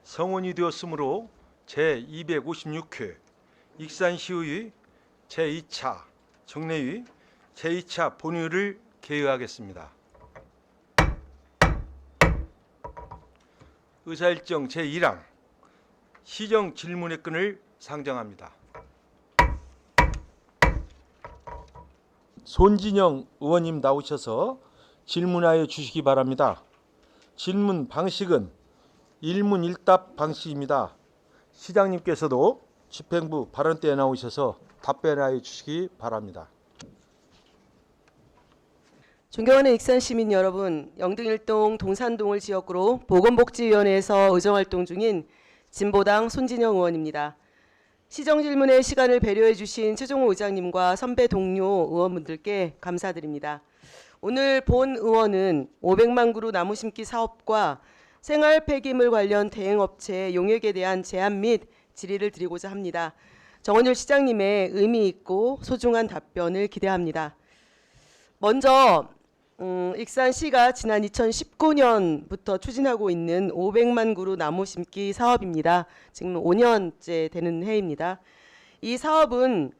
성원이 되었으므로 제256회 익산시의회 제2차 정례위 제2차 본회의를 개의하겠습니다. 의사일정 제1항 시정 질문의 끈을 상정합니다. 손진영 의원님 나오셔서 질문하여 주시기 바랍니다. 질문 방식은 일문일답 방식입니다. 시장님께서도 집행부 발언 때에 나오셔서 답변하여 주시기 바랍니다. 존경하는 익산 시민 여러분, 영등일동 동산동을 지역구로 보건복지위원회에서 의정활동 중인 진보당 손진영 의원입니다. 시정질문의 시간을 배려해 주신 최종호 의장님과 선배 동료 의원분들께 감사드립니다. 오늘 본 의원은 500만 그루 나무 심기 사업과 생활 폐기물 관련 대행업체 용역에 대한 제안 및 질의를 드리고자 합니다. 정원율 시장님의 의미 있고 소중한 답변을 기대합니다. 먼저 익산시가 지난 2019년부터 추진하고 있는 500만 그루 나무 심기 사업입니다. 지금 5년째 되는 해입니다. 이 사업은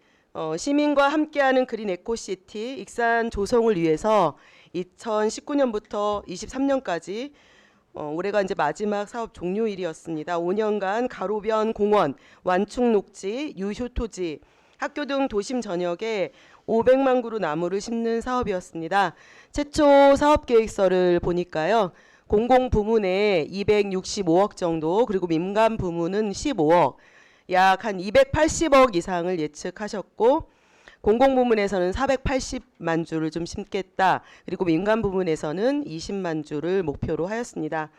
시민과 함께하는 그린 에코시티 익산 조성을 위해서 2019년부터 23년까지 올해가 이제 마지막 사업 종료일이었습니다. 5년간 가로변 공원, 완충 녹지, 유휴 토지, 학교 등 도심 전역에 500만 그루 나무를 심는 사업이었습니다. 최초 사업 계획서를 보니까요. 공공 부문에 265억 정도, 그리고 민간 부문은 15억, 약 한 280억 이상을 예측하셨고, 공공 부문에서는 480만 주를 좀 심겠다. 그리고 민간 부문에서는 20만 주를 목표로 하였습니다.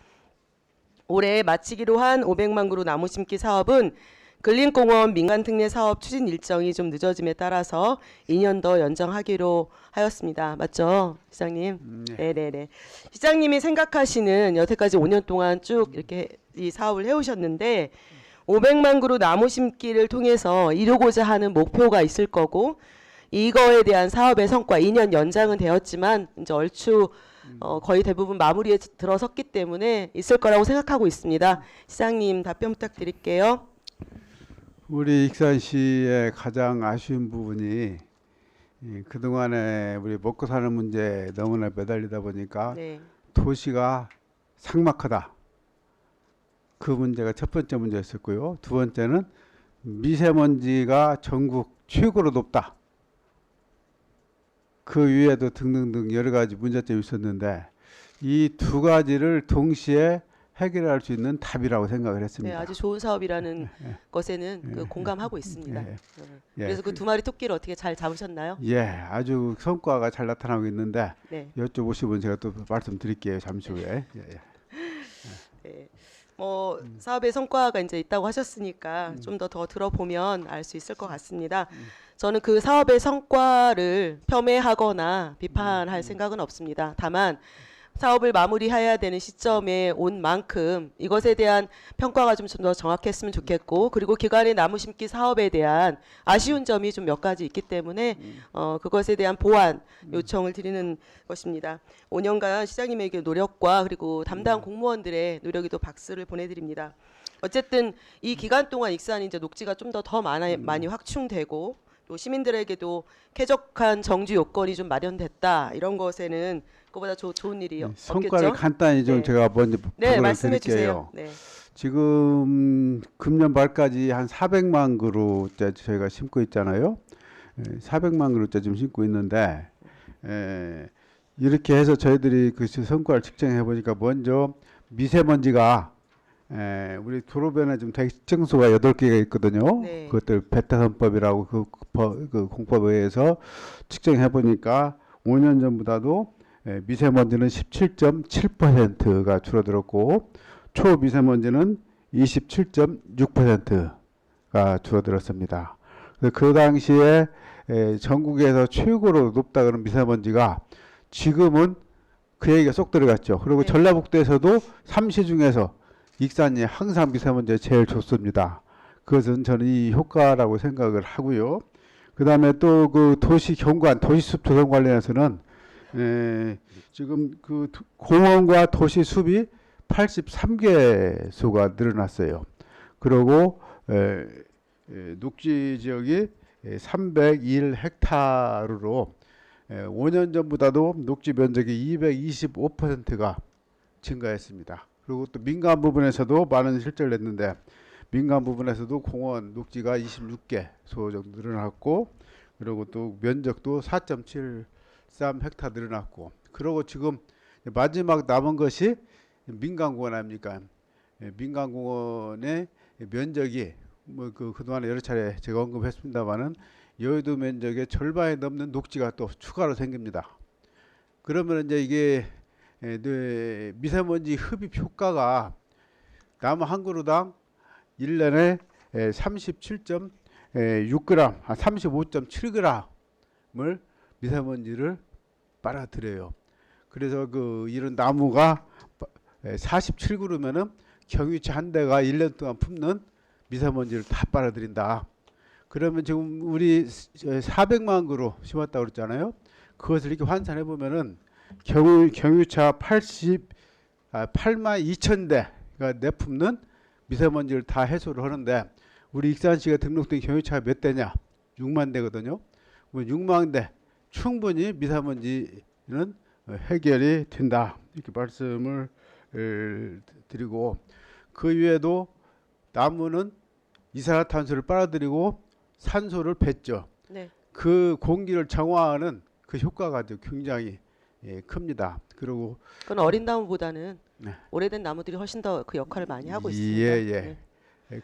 올해 마치기로 한 500만 그루 나무 심기 사업은 근린공원 민간특례 사업 추진 일정이 좀 늦어짐에 따라서 2년 더 연장하기로 하였습니다. 맞죠, 시장님? 네. 네네네. 시장님이 생각하시는 여태까지 5년 동안 쭉 이렇게 이 사업을 해오셨는데 500만 그루 나무 심기를 통해서 이루고자 하는 목표가 있을 거고, 이거에 대한 사업의 성과 2년 연장은 되었지만 이제 얼추 거의 대부분 마무리에 들어섰기 때문에 있을 거라고 생각하고 있습니다. 시장님 답변 부탁드릴게요. 우리 익산시의 가장 아쉬운 부분이 그동안에 우리 먹고 사는 문제에 너무나 매달리다 보니까 네. 도시가 삭막하다. 그 문제가 첫 번째 문제였었고요. 두 번째는 미세먼지가 전국 최고로 높다. 그 위에도 등등등 여러 가지 문제점이 있었는데 이 두 가지를 동시에 해결할 수 있는 답이라고 생각을 했습니다. 네, 아주 좋은 사업이라는 것에는 그 공감하고 있습니다. 그래서 그 두 마리 토끼를 어떻게 잘 잡으셨나요? 예, 아주 성과가 잘 나타나고 있는데 네. 여쭤보시면 제가 또 말씀드릴게요. 잠시 후에. 네. 사업의 성과가 이제 있다고 하셨으니까 좀 더 들어보면 알 수 있을 것 같습니다. 저는 그 사업의 성과를 폄훼하거나 비판할 생각은 없습니다. 다만 사업을 마무리해야 되는 시점에 온 만큼 이것에 대한 평가가 좀 더 정확했으면 좋겠고, 그리고 기간의 나무 심기 사업에 대한 아쉬운 점이 좀 몇 가지 있기 때문에 그것에 대한 보완 요청을 드리는 것입니다. 5년간 시장님에게 노력과 그리고 담당 공무원들의 노력에도 박수를 보내드립니다. 어쨌든 이 기간 동안 익산이 이제 녹지가 좀 더 많이 확충되고 또 시민들에게도 쾌적한 정주 요건이 좀 마련됐다. 이런 것에는 그보다 좋은 일이 성과를 없겠죠? 간단히 좀 네. 제가 먼저 네, 부탁을 말씀해 드릴게요. 주세요. 네. 지금 금년 말까지 한 400만 그루째 저희가 심고 있잖아요. 400만 그루째 지금 심고 있는데 이렇게 해서 저희들이 그 성과를 측정해 보니까 먼저 미세먼지가 우리 도로변에 좀 대청소가 8개가 있거든요. 네. 그것들 베타선법이라고 그 공법에 의해서 측정해 보니까 5년 전보다도 미세먼지는 17.7%가 줄어들었고 초미세먼지는 27.6%가 줄어들었습니다. 그 당시에 전국에서 최고로 높다 그런 미세먼지가 지금은 그 얘기가 쏙 들어갔죠. 그리고 네. 전라북도에서도 3시 중에서 익산이 항상 미세먼지가 제일 좋습니다. 그것은 저는 이 효과라고 생각을 하고요. 그 다음에 또 그 도시 경관, 도시숲 조성 관련해서는 지금 그 공원과 도시 숲이 83개소가 늘어났어요. 그리고 녹지 지역이 301헥타르로 5년 전보다도 녹지 면적이 225%가 증가했습니다. 그리고 또 민간 부분에서도 많은 실적을 냈는데 민간 부분에서도 공원 녹지가 26개소 정도 늘어났고 그리고 또 면적도 4.73 헥타 늘어났고 그리고 지금 마지막 남은 것이 민간공원 아닙니까? 민간공원의 면적이 뭐 그동안에 여러 차례 제가 언급했습니다마는 여의도 면적의 절반이 넘는 녹지가 또 추가로 생깁니다. 그러면 이제 이게 미세먼지 흡입 효과가 나무 한 그루당 1년에 37.6g, 35.7g을 미세먼지를 빨아들여요. 그래서 이런 나무가 47그루면은 경유차 한 대가 1년 동안 품는 미세먼지를 다 빨아들인다. 그러면 지금 우리 400만 그루 심었다고 그랬잖아요. 그것을 이렇게 환산해 보면은 경유차 8만 2천 대가 내품는 미세먼지를 다 해소를 하는데 우리 익산시가 등록된 경유차가 몇 대냐? 6만 대거든요. 6만 대 충분히 미세먼지는 해결이 된다. 이렇게 말씀을 드리고 그 위에도 나무는 이산화탄소를 빨아들이고 산소를 뱉죠. 네. 그 공기를 정화하는 그 효과가 굉장히 큽니다. 그리고 그건 어린 나무보다는 네. 오래된 나무들이 훨씬 더 그 역할을 많이 하고 있습니다. 예.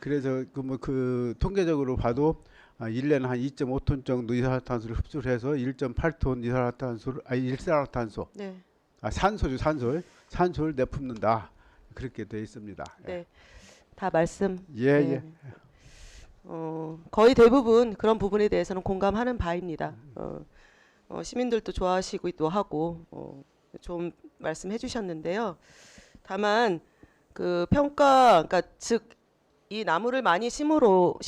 그래서 그 통계적으로 봐도 1년에 한 2.5톤 정도 이산화탄소를 흡수를 해서 1.8톤 일산화탄소, 네. 산소를 내뿜는다. 그렇게 되어 있습니다. 네. 다 말씀. 예. 네. 거의 대부분 그런 부분에 대해서는 공감하는 바입니다. 시민들도 좋아하시기도 하고 좋은 말씀해 주셨는데요. 다만 그 평가, 그러니까 즉 이 나무를 많이 심음으로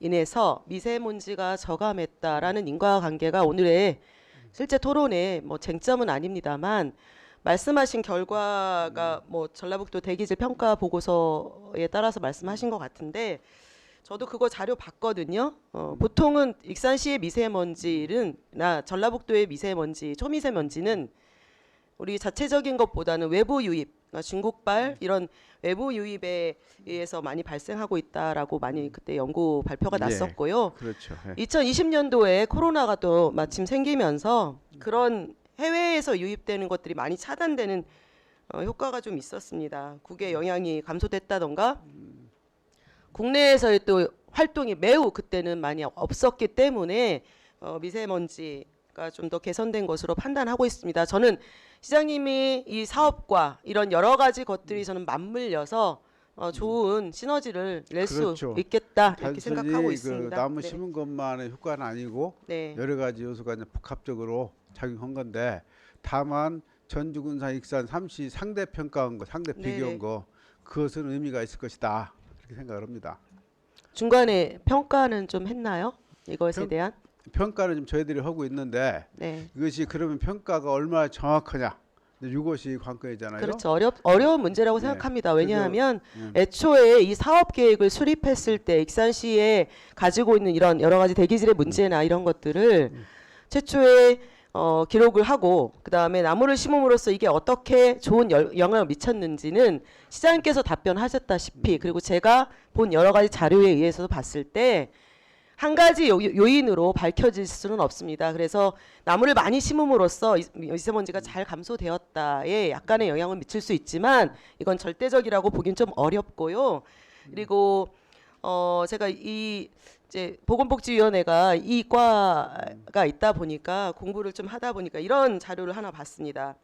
인해서 미세먼지가 저감했다라는 인과관계가 오늘의 실제 토론의 뭐 쟁점은 아닙니다만 말씀하신 결과가 뭐 전라북도 대기질 평가 보고서에 따라서 말씀하신 것 같은데 저도 그거 자료 봤거든요. 보통은 익산시의 미세먼지는 전라북도의 미세먼지, 초미세먼지는 우리 자체적인 것보다는 외부 유입, 그러니까 중국발 이런 외부 유입에 의해서 많이 발생하고 있다라고 많이 그때 연구 발표가 났었고요. 그렇죠. 2020년도에 코로나가 또 마침 생기면서 그런 해외에서 유입되는 것들이 많이 차단되는 효과가 좀 있었습니다. 국외 영향이 감소됐다던가 국내에서의 또 활동이 매우 그때는 많이 없었기 때문에 미세먼지가 좀 더 개선된 것으로 판단하고 있습니다. 저는 시장님이 이 사업과 이런 여러 가지 것들이 저는 맞물려서 좋은 시너지를 낼 수 그렇죠. 있겠다 이렇게 단순히 생각하고 있습니다. 나무 심은 것만의 효과는 아니고 네. 여러 가지 요소가 이제 복합적으로 작용한 건데 다만 전주군산 익산 3시 상대 평가한 거, 상대 비교한 거 그것은 의미가 있을 것이다 그렇게 생각을 합니다. 중간에 평가는 좀 했나요? 이것에 대한? 평가는 지금 저희들이 하고 있는데 네. 이것이 그러면 평가가 얼마나 정확하냐 이것이 관건이잖아요. 그렇죠. 어려운 문제라고 네. 생각합니다. 왜냐하면 그래서, 애초에 이 사업 계획을 수립했을 때 익산시에 가지고 있는 이런 여러 가지 대기질의 문제나 이런 것들을 최초에 기록을 하고 그다음에 나무를 심음으로써 이게 어떻게 좋은 영향을 미쳤는지는 시장님께서 답변하셨다시피 그리고 제가 본 여러 가지 자료에 의해서도 봤을 때 한 가지 요인으로 밝혀질 수는 없습니다. 그래서 나무를 많이 심음으로써 미세먼지가 잘 감소되었다에 약간의 영향을 미칠 수 있지만 이건 절대적이라고 보긴 좀 어렵고요. 그리고 제가 이제 보건복지위원회가 이과가 있다 보니까 공부를 좀 하다 보니까 이런 자료를 하나 봤습니다.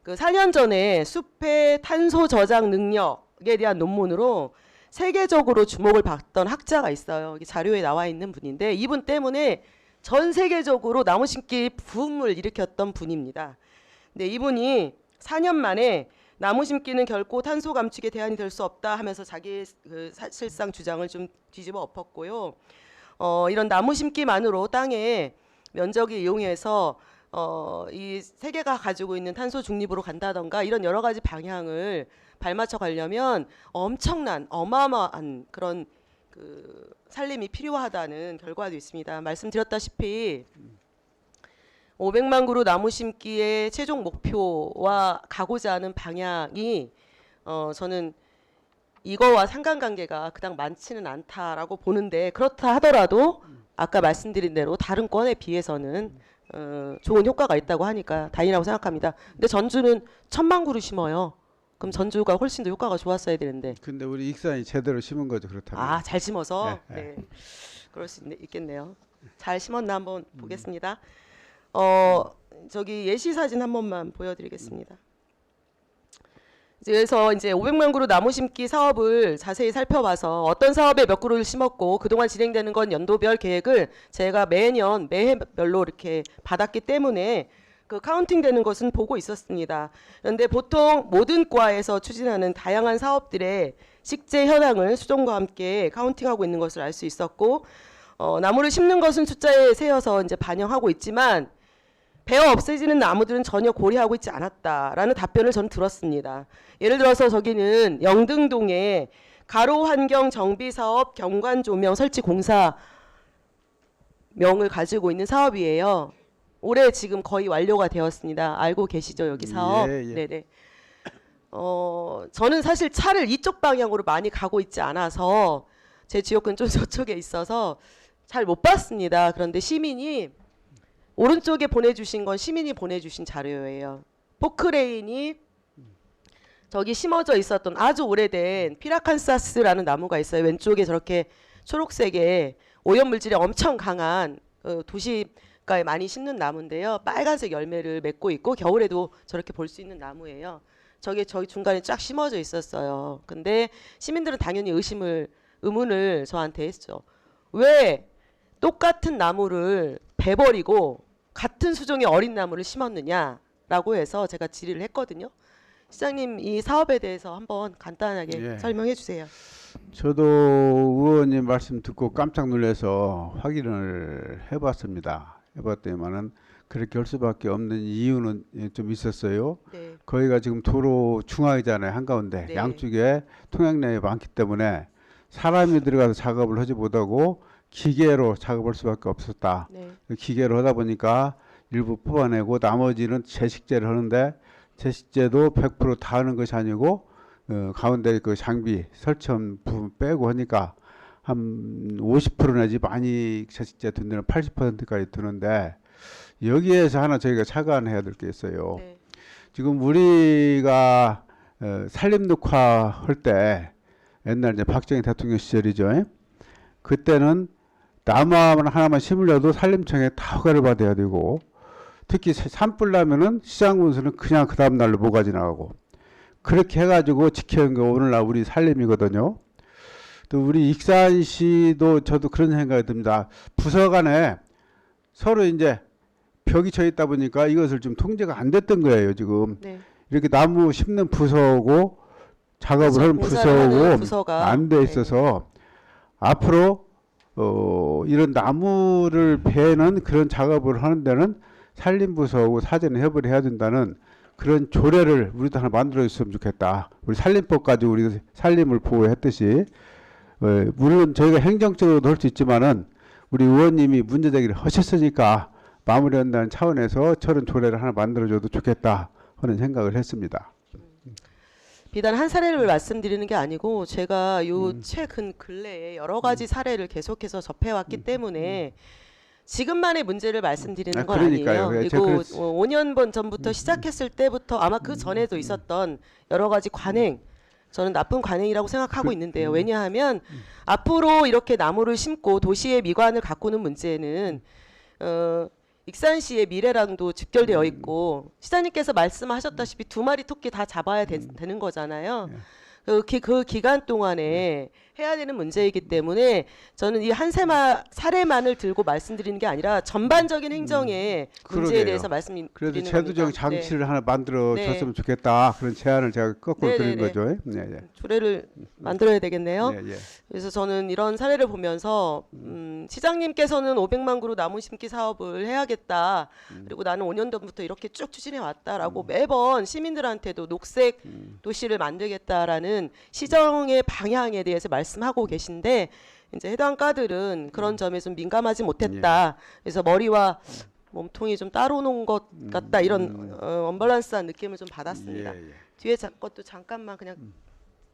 그 4년 전에 숲의 탄소 저장 능력에 대한 논문으로 세계적으로 주목을 받던 학자가 있어요. 자료에 나와 있는 분인데 이분 때문에 전 세계적으로 나무 심기 붐을 일으켰던 분입니다. 근데 이분이 4년 만에 나무 심기는 결코 탄소 감축의 대안이 될 수 없다 하면서 자기 그 사실상 주장을 좀 뒤집어 엎었고요. 이런 나무 심기만으로 땅의 면적을 이용해서 이 세계가 가지고 있는 탄소 중립으로 간다던가 이런 여러 가지 방향을 발맞춰 가려면 엄청난 어마어마한 그런 그 살림이 필요하다는 결과도 있습니다. 말씀드렸다시피 500만 그루 나무 심기의 최종 목표와 가고자 하는 방향이 저는 이거와 상관관계가 그닥 많지는 않다라고 보는데, 그렇다 하더라도 아까 말씀드린 대로 다른 건에 비해서는 좋은 효과가 있다고 하니까 다행이라고 생각합니다. 근데 전주는 1000만 그루 심어요. 그럼 전주가 훨씬 더 효과가 좋았어야 되는데. 근데 우리 익산이 제대로 심은 거죠, 그렇다면. 아, 잘 심어서. 네, 네. 그럴 수 있겠네요. 잘 심었나 한번 보겠습니다. 저기 예시 사진 한 번만 보여드리겠습니다. 그래서 이제 500만 그루 나무 심기 사업을 자세히 살펴봐서 어떤 사업에 몇 그루를 심었고 그동안 진행되는 건 연도별 계획을 제가 매년 매해별로 이렇게 받았기 때문에 그 카운팅 되는 것은 보고 있었습니다. 그런데 보통 모든 과에서 추진하는 다양한 사업들의 식재 현황을 수정과 함께 카운팅하고 있는 것을 알 수 있었고, 나무를 심는 것은 숫자에 세어서 이제 반영하고 있지만 베어 없어지는 나무들은 전혀 고려하고 있지 않았다라는 답변을 저는 들었습니다. 예를 들어서 저기는 영등동에 가로 환경 정비 사업 경관 조명 설치 공사 명을 가지고 있는 사업이에요. 올해 지금 거의 완료가 되었습니다. 알고 계시죠, 여기 사업? 예, 예. 네네. 저는 사실 차를 이쪽 방향으로 많이 가고 있지 않아서 제 지역은 좀 저쪽에 있어서 잘 못 봤습니다. 그런데 시민이 오른쪽에 보내주신 건 시민이 보내주신 자료예요. 포크레인이 저기 심어져 있었던 아주 오래된 피라칸사스라는 나무가 있어요. 왼쪽에 저렇게 초록색의 오염물질이 엄청 강한 도시가에 많이 심는 나무인데요. 빨간색 열매를 맺고 있고 겨울에도 저렇게 볼 수 있는 나무예요. 저기 중간에 쫙 심어져 있었어요. 근데 시민들은 당연히 의문을 저한테 했죠. 왜 똑같은 나무를 베버리고 같은 수종의 어린 나무를 심었느냐라고 해서 제가 질의를 했거든요. 시장님, 이 사업에 대해서 한번 간단하게 예. 설명해 주세요. 저도 의원님 말씀 듣고 깜짝 놀라서 확인을 해봤습니다. 해봤더니만은 그렇게 할 수밖에 없는 이유는 좀 있었어요. 네. 거기가 지금 도로 중앙이잖아요, 한가운데. 네. 양쪽에 통행량이 많기 때문에 사람이 들어가서 작업을 하지 못하고 기계로 작업할 수밖에 없었다. 네. 기계로 하다 보니까 일부 뽑아내고 나머지는 제식제를 하는데 제식제도 100% 다 하는 것이 아니고 가운데 그 장비 설치한 부분 빼고 하니까 한 50% 내지 많이 제식제 든 데는 80%까지 드는데, 여기에서 하나 저희가 착안해야 될 게 있어요. 네. 지금 우리가 산림녹화 할 때 옛날 이제 박정희 대통령 시절이죠. 그때는 나무 하나만 심으려도 산림청에 다 허가를 받아야 되고, 특히 산불 나면은 시장군수는 그냥 그 다음 날로 모가지 나가고, 그렇게 해가지고 지켜온 게 오늘날 우리 산림이거든요. 또 우리 익산시도 저도 그런 생각이 듭니다. 부서 간에 서로 이제 벽이 쳐 있다 보니까 이것을 좀 통제가 안 됐던 거예요, 지금. 네. 이렇게 나무 심는 부서고 작업을 하는 공사를 하는 부서고 부서가, 안 돼 있어서 앞으로 이런 나무를 베는 그런 작업을 하는 데는 산림부서하고 사전에 협의를 해야 된다는 그런 조례를 우리도 하나 만들어줬으면 좋겠다. 우리 산림법 가지고 우리 산림을 보호했듯이, 물론 저희가 행정적으로도 할 수 있지만은 우리 의원님이 문제제기를 하셨으니까 마무리한다는 차원에서 저런 조례를 하나 만들어줘도 좋겠다 하는 생각을 했습니다. 비단 한 사례를 말씀드리는 게 아니고 제가 요 최근 근래에 여러 가지 사례를 계속해서 접해왔기 때문에 지금만의 문제를 말씀드리는 건 그러니까요. 아니에요. 예, 그리고 제가 5년 전부터 시작했을 때부터 아마 그 전에도 있었던 여러 가지 관행, 저는 나쁜 관행이라고 생각하고 있는데요. 왜냐하면 앞으로 이렇게 나무를 심고 도시의 미관을 가꾸는 문제는 익산시의 미래랑도 직결되어 있고, 시장님께서 말씀하셨다시피 2마리 토끼 다 잡아야 되는 거잖아요. 그 기간 동안에 해야 되는 문제이기 때문에 저는 이 한 사례만을 들고 말씀드리는 게 아니라 전반적인 행정의 문제에 그러게요. 대해서 말씀드리는 그래도 겁니다. 제도적 장치를 하나 만들어 네. 줬으면 좋겠다. 그런 제안을 제가 거꾸로 네, 드린 네, 네. 거죠. 네, 네. 조례를 만들어야 되겠네요. 네, 네. 그래서 저는 이런 사례를 보면서 시장님께서는 500만 그루 나무 심기 사업을 해야겠다. 그리고 나는 5년 전부터 이렇게 쭉 추진해 왔다라고 매번 시민들한테도 녹색 도시를 만들겠다라는 시정의 방향에 대해서 말씀하고 계신데 이제 해당 과들은 그런 점에 좀 민감하지 못했다. 그래서 머리와 몸통이 좀 따로 놓은 것 같다. 이런 언밸런스한 느낌을 좀 받았습니다. 예, 예. 뒤에 것도 잠깐만 그냥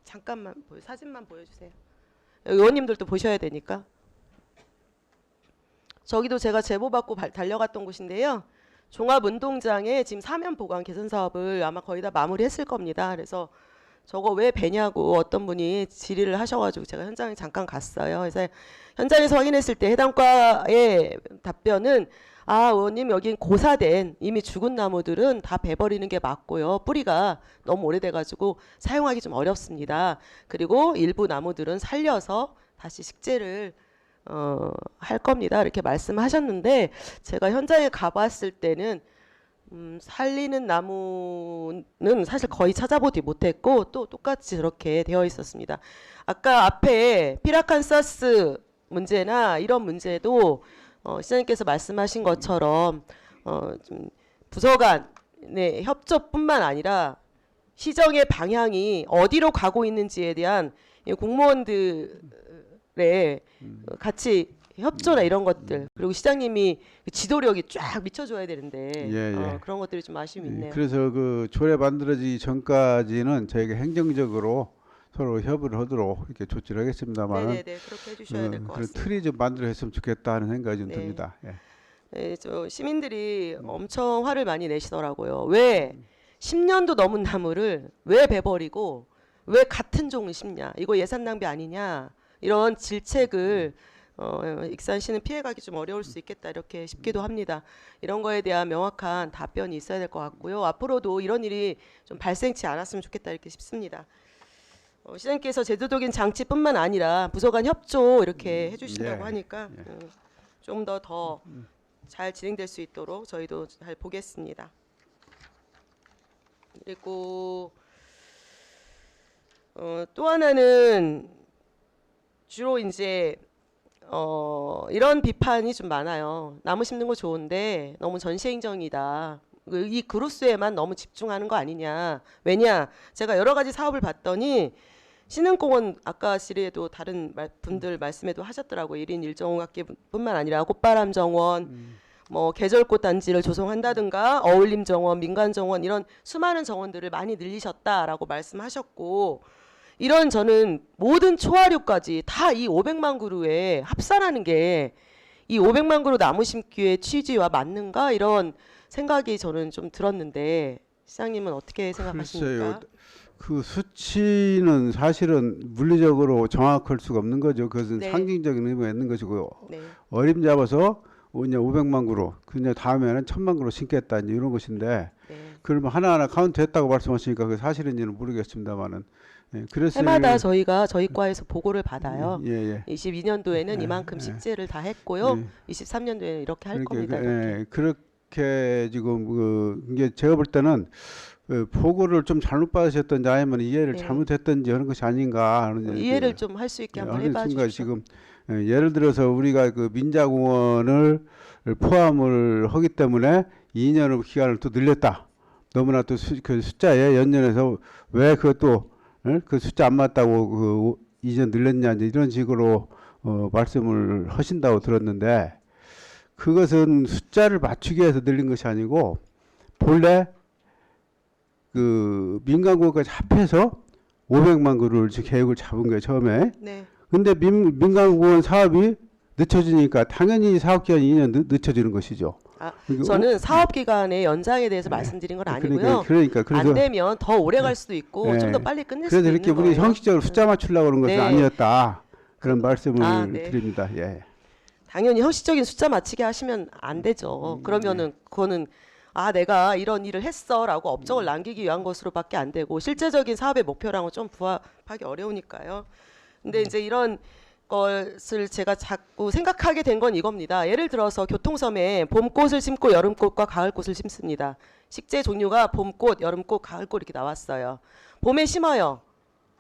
잠깐만 사진만 보여주세요. 의원님들도 보셔야 되니까. 저기도 제가 제보 받고 달려갔던 곳인데요. 종합운동장에 지금 사면 보강 개선 사업을 아마 거의 다 마무리했을 겁니다. 그래서 저거 왜 배냐고 어떤 분이 질의를 하셔가지고 제가 현장에 잠깐 갔어요. 그래서 현장에서 확인했을 때 해당 과의 답변은 의원님 여긴 고사된 이미 죽은 나무들은 다 베버리는 게 맞고요. 뿌리가 너무 오래돼가지고 사용하기 좀 어렵습니다. 그리고 일부 나무들은 살려서 다시 식재를 할 겁니다. 이렇게 말씀하셨는데 제가 현장에 가봤을 때는 살리는 나무는 사실 거의 찾아보지 못했고 또 똑같이 저렇게 되어 있었습니다. 아까 앞에 피라칸사스 문제나 이런 문제도 시장님께서 말씀하신 것처럼 좀 부서 간의 협조뿐만 아니라 시정의 방향이 어디로 가고 있는지에 대한 공무원들의 같이 협조나 이런 것들 그리고 시장님이 지도력이 쫙 미쳐줘야 되는데 예. 그런 것들이 좀 아쉬움이 있네요. 그래서 그 조례 만들어지기 전까지는 저희가 행정적으로 서로 협의를 하도록 이렇게 조치를 하겠습니다만 네네네 그렇게 해주셔야 될 것 그런 같습니다. 틀이 좀 만들어 했으면 좋겠다 하는 생각이 좀 네. 듭니다. 예. 네, 저 시민들이 엄청 화를 많이 내시더라고요. 왜 10년도 넘은 나무를 왜 베버리고 왜 같은 종을 심냐? 이거 예산 낭비 아니냐? 이런 질책을 익산시는 피해가기 좀 어려울 수 있겠다 이렇게 싶기도 합니다. 이런 거에 대한 명확한 답변이 있어야 될 것 같고요. 앞으로도 이런 일이 좀 발생치 않았으면 좋겠다 이렇게 싶습니다. 시장님께서 제도적인 장치뿐만 아니라 부서 간 협조 이렇게 해주신다고 예. 하니까 좀 더 잘 진행될 수 있도록 저희도 잘 보겠습니다. 그리고 또 하나는 주로 이제 이런 비판이 좀 많아요. 나무 심는 거 좋은데 너무 전시행정이다. 이 그루스에만 너무 집중하는 거 아니냐. 왜냐? 제가 여러 가지 사업을 봤더니 신흥공원 아까 질의에도 다른 분들 말씀에도 하셨더라고요. 1인 1정원학기뿐만 아니라 꽃바람 정원, 뭐 계절꽃 단지를 조성한다든가 어울림 정원, 민간 정원 이런 수많은 정원들을 많이 늘리셨다라고 말씀하셨고 이런 저는 모든 초하류까지 다 이 500만 그루에 합산하는 게 이 500만 그루 나무 심기의 취지와 맞는가 이런 생각이 저는 좀 들었는데 시장님은 어떻게 생각하십니까? 글쎄요. 그 수치는 사실은 물리적으로 정확할 수가 없는 거죠. 그것은 네. 상징적인 의미가 있는 것이고요. 네. 어림 잡아서 이제 500만 그루, 그냥 다음에는 1000만 그루 심겠다 이제 이런 것인데 네. 그러면 하나하나 카운트했다고 말씀하시니까 그 사실인지는 모르겠습니다만은 그래서 해마다 저희가 저희 과에서 보고를 받아요. 예. 22년도에는 예, 이만큼 예. 식재를 다 했고요. 예. 23년도에는 이렇게 할 그러니까 겁니다. 그렇게 지금 이게 제가 볼 때는 보고를 좀 잘못 받으셨던지 아니면 이해를 네. 잘못했던지 하는 것이 아닌가 하는 이해를 좀 할 수 있게 한번 하는 해봐 순간 주십시오. 지금 예를 들어서 우리가 그 민자공원을 포함을 하기 때문에 2년의 기간을 또 늘렸다. 너무나 또 그 숫자에 연연해서 왜 그것도 그 숫자 안 맞다고 그 2년 늘렸냐 이제 이런 식으로 말씀을 하신다고 들었는데 그것은 숫자를 맞추기 위해서 늘린 것이 아니고 본래 그 민간공원까지 합해서 500만 그루를 계획을 잡은 거예요 처음에. 네. 근데 민간공원 사업이 늦춰지니까 당연히 사업 기간이 2년 늦춰지는 것이죠. 저는 사업 기간의 연장에 대해서 말씀드린 건 아니고요. 그러니까 그래서 안 되면 더 오래 갈 수도 있고 네. 좀 더 빨리 끝낼 그래서 수도 이렇게 있는 우리 거예요. 형식적으로 숫자 맞추려고 그런 것은 네. 아니었다. 그런 말씀을 네. 드립니다. 예. 당연히 형식적인 숫자 맞추기 하시면 안 되죠. 그러면은 그거는 내가 이런 일을 했어라고 업적을 남기기 위한 것으로밖에 안 되고 실제적인 사업의 목표랑은 좀 부합하기 어려우니까요. 근데 이제 이런 것을 제가 자꾸 생각하게 된 건 이겁니다. 예를 들어서 교통섬에 봄꽃을 심고 여름꽃과 가을꽃을 심습니다. 식재 종류가 봄꽃, 여름꽃, 가을꽃 이렇게 나왔어요. 봄에 심어요.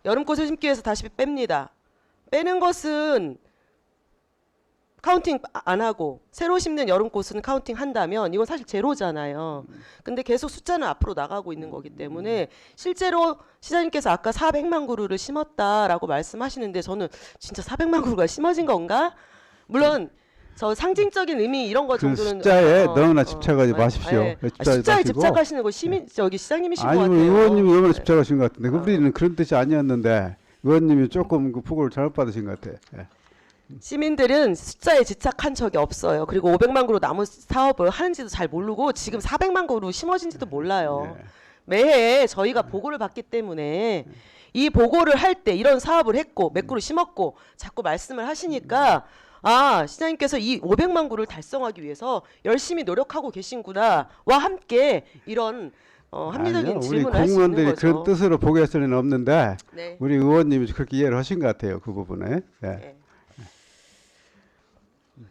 여름꽃을 심기 위해서 다시 뺍니다. 빼는 것은 카운팅 안 하고 새로 심는 여름꽃은 카운팅 한다면 이건 사실 제로잖아요. 근데 계속 숫자는 앞으로 나가고 있는 거기 때문에 실제로 시장님께서 아까 400만 그루를 심었다라고 말씀하시는데 저는 진짜 400만 그루가 심어진 건가? 물론 저 상징적인 의미 이런 거 그 정도는 숫자에 너무나 집착하지 마십시오. 예. 숫자에 숫자에 마시고. 집착하시는 거 시민 저기 시장님이신 것 아니 같아요. 의원님이 너무나 네. 집착하신 것 같은데 우리는 그런 뜻이 아니었는데 의원님이 조금 그 보고를 잘못 받으신 것 같아. 예. 시민들은 숫자에 집착한 적이 없어요. 그리고 500만 그루 나무 사업을 하는지도 잘 모르고 지금 400만 그루 심어진지도 몰라요. 예. 매해 저희가 보고를 받기 때문에 이 보고를 할 때 이런 사업을 했고 몇 그루 심었고 자꾸 말씀을 하시니까 아 시장님께서 이 500만 그루를 달성하기 위해서 열심히 노력하고 계신구나와 함께 이런 합리적인 아니요, 우리 질문을 할 수 있는 공무원들이 거죠. 그런 뜻으로 보겠을 리는 없는데 네. 우리 의원님이 그렇게 이해를 하신 것 같아요. 그 부분에. 예. 네.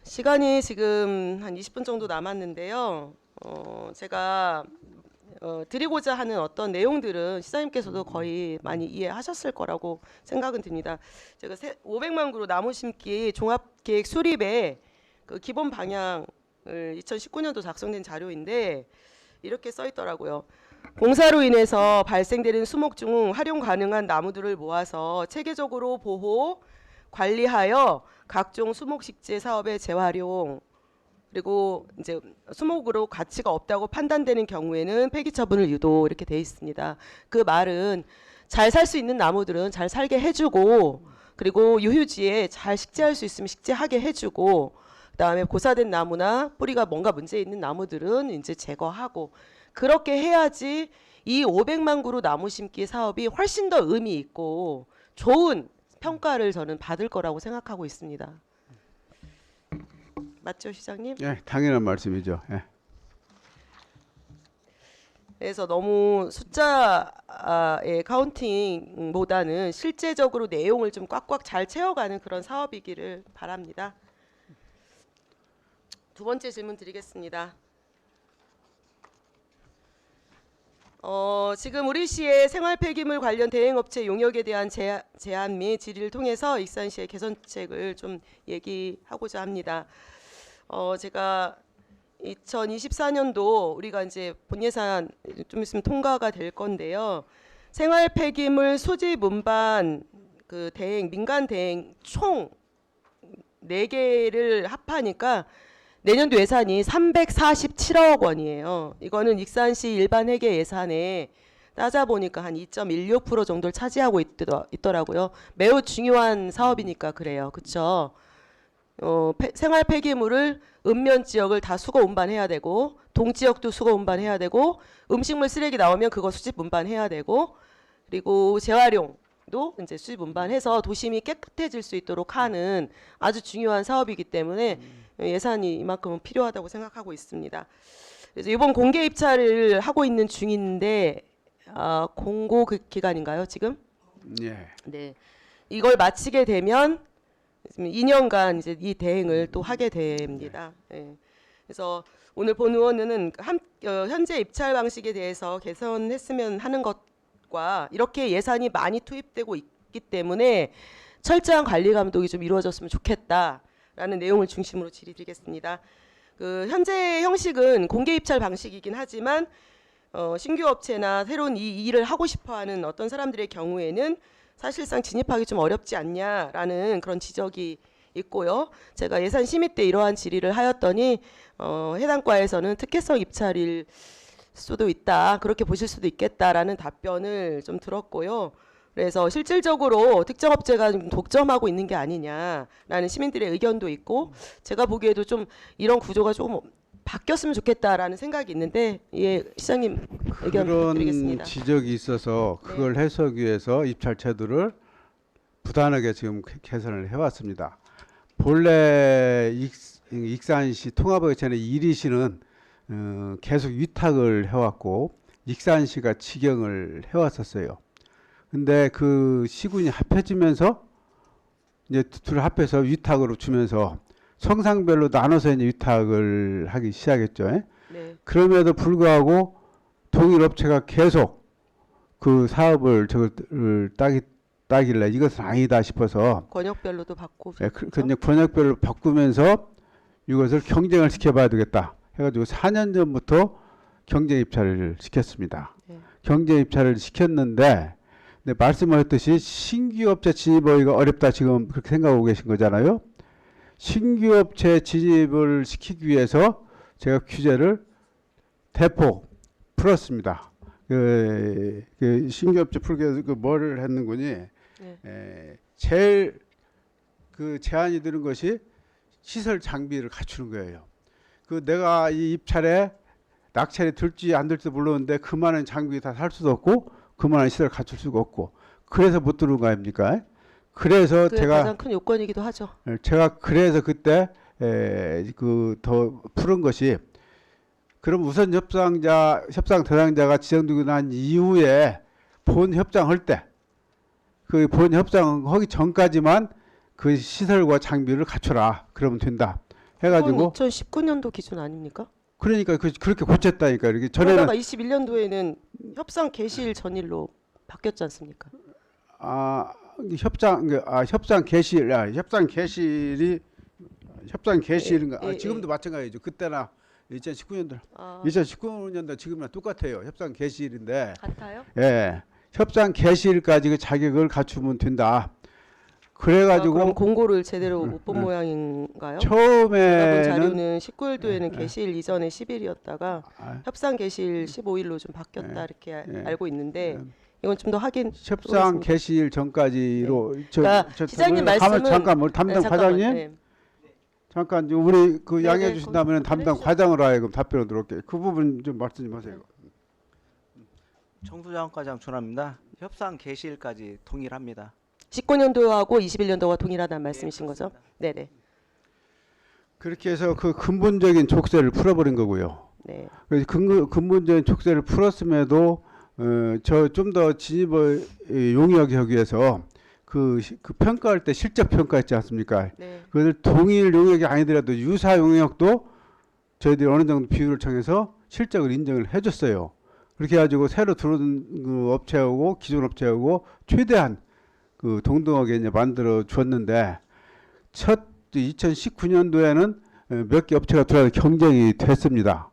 시간이 지금 한 20분 정도 남았는데요. 제가 드리고자 하는 어떤 내용들은 시장님께서도 거의 많이 이해하셨을 거라고 생각은 듭니다. 제가 500만 그루 나무 심기 종합계획 수립의 그 기본 방향을 2019년도 작성된 자료인데 이렇게 써 있더라고요. 공사로 인해서 발생되는 수목 중 활용 가능한 나무들을 모아서 체계적으로 보호, 관리하여 각종 수목식재 사업의 재활용 그리고 이제 수목으로 가치가 없다고 판단되는 경우에는 폐기 처분을 유도 이렇게 돼 있습니다. 그 말은 잘 살 수 있는 나무들은 잘 살게 해주고 그리고 유휴지에 잘 식재할 수 있으면 식재하게 해주고 그다음에 고사된 나무나 뿌리가 뭔가 문제 있는 나무들은 이제 제거하고 그렇게 해야지 이 500만 그루 나무 심기 사업이 훨씬 더 의미 있고 좋은 평가를 저는 받을 거라고 생각하고 있습니다. 맞죠, 시장님? 예, 당연한 말씀이죠. 예. 그래서 너무 숫자의 카운팅보다는 실제적으로 내용을 좀 꽉꽉 잘 채워가는 그런 사업이기를 바랍니다. 두 번째 질문 드리겠습니다. 지금 우리 시의 생활 폐기물 관련 대행업체 용역에 대한 제안 및 질의를 통해서 익산시의 개선책을 좀 얘기하고자 합니다. 제가 2024년도 우리가 이제 본예산 좀 있으면 통과가 될 건데요. 생활 폐기물 수집 운반 그 대행 민간 대행 총 4개를 합하니까 내년도 예산이 347억 원이에요. 이거는 익산시 일반 회계 예산에 따져보니까 한 2.16% 정도를 차지하고 있더라고요. 매우 중요한 사업이니까 그래요. 그렇죠? 생활 폐기물을 읍면 지역을 다 수거 운반해야 되고 동지역도 수거 운반해야 되고 음식물 쓰레기 나오면 그거 수집 운반해야 되고 그리고 재활용도 이제 수집 운반해서 도심이 깨끗해질 수 있도록 하는 아주 중요한 사업이기 때문에 예산이 이만큼은 필요하다고 생각하고 있습니다. 그래서 이번 공개 입찰을 하고 있는 중인데 공고 기간인가요 지금? 예. 네. 이걸 마치게 되면 2년간 이제 이 대행을 또 하게 됩니다. 네. 그래서 오늘 본 의원은 현재 입찰 방식에 대해서 개선했으면 하는 것과 이렇게 예산이 많이 투입되고 있기 때문에 철저한 관리 감독이 좀 이루어졌으면 좋겠다라는 내용을 중심으로 질의드리겠습니다. 그 현재 형식은 공개 입찰 방식이긴 하지만 신규 업체나 새로운 이 일을 하고 싶어하는 어떤 사람들의 경우에는 사실상 진입하기 좀 어렵지 않냐라는 그런 지적이 있고요. 제가 예산 심의 때 이러한 질의를 하였더니 해당 과에서는 특혜성 입찰일 수도 있다. 그렇게 보실 수도 있겠다라는 답변을 좀 들었고요. 그래서 실질적으로 특정 업체가 좀 독점하고 있는 게 아니냐라는 시민들의 의견도 있고 제가 보기에도 좀 이런 구조가 조금 바뀌었으면 좋겠다라는 생각이 있는데 예, 시장님 의견 그런 부탁드리겠습니다. 지적이 있어서 그걸 해석하기 위해서 입찰 제도를 부단하게 지금 개선을 해왔습니다. 본래 익산시 통합의회의 1위시는 계속 위탁을 해왔고 익산시가 직영을 해왔었어요. 근데 그 시군이 합해지면서 이제 둘 합해서 위탁으로 주면서 성상별로 나눠서 이제 위탁을 하기 시작했죠. 네. 그럼에도 불구하고 동일 업체가 계속 그 사업을 저걸 따길래 이것은 아니다 싶어서 권역별로도 받고 그냥 번역별로 바꾸면서 이것을 경쟁을 시켜봐야 되겠다 해가지고 4년 전부터 경쟁 입찰을 시켰습니다. 네. 경쟁 입찰을 시켰는데 네, 말씀하셨듯이 신규 업체 진입하기가 어렵다 지금 그렇게 생각하고 계신 거잖아요. 신규 업체 진입을 시키기 위해서 제가 규제를 대폭 풀었습니다. 그 신규 업체 풀기 위해서 그 뭐를 했는군이 제일 그 제한이 드는 것이 시설 장비를 갖추는 거예요. 그 내가 이 입찰에 낙찰이 들지 안 들지도 모르는데 그만한 장비 다 살 수도 없고 그만한 시설 갖출 수가 없고 그래서 못 들어온 거 아닙니까? 그래서 그게 가장 큰 요건이기도 하죠. 제가 그래서 그때 그 더 푸른 것이 그럼 우선 협상 대상자가 지정되고 난 이후에 본 협상할 때 그 본 협상하기 전까지만 그 시설과 장비를 갖춰라 그러면 된다 해가지고 2019년도 기준 아닙니까? 그러니까 그렇게 고쳤다니까 이렇게 전에는 그러다가 21년도에는 협상 개시일 전일로 바뀌었지 않습니까? 협상 개시일인가 지금도 마찬가지죠. 그때나 2019년도 지금이랑 똑같아요. 협상 개시일인데 같아요? 예, 협상 개시일까지 그 자격을 갖추면 된다. 그래가지고 그럼 공고를 제대로 못 본 모양인가요? 제가 본 처음에는 자료는 19일도에는 개시일 이전에 10일이었다가 협상 개시일 15일로 좀 바뀌었다 이렇게 알고 있는데 이건 좀 더 확인. 협상 개시일 전까지로 그러니까 시장님 말씀은 잠깐 담당 과장님 네. 잠깐 우리 그 네네, 양해해 주신다면 담당 그러시죠. 과장으로 하여금 답변을 들을게요. 그 부분 좀 말씀 좀 하세요. 청수장과장 준합니다. 협상 개시일까지 동일합니다. 19년도하고 21년도와 동일하다는 말씀이신 거죠? 네네. 그렇게 해서 그 근본적인 족쇄를 풀어버린 거고요. 네. 그래서 근본적인 족쇄를 풀었음에도 저 좀 더 진입을 용이하게 하기 위해서 그 평가할 때 실적 평가했지 않습니까? 네. 그것을 동일 용역이 아니더라도 유사 용역도 저희들이 어느 정도 비율을 정해서 실적을 인정을 해줬어요. 그렇게 해가지고 새로 들어온 그 업체하고 기존 업체하고 최대한 그 동등하게 이제 만들어 주었는데 첫 2019년도에는 몇 개 업체가 들어와서 경쟁이 됐습니다.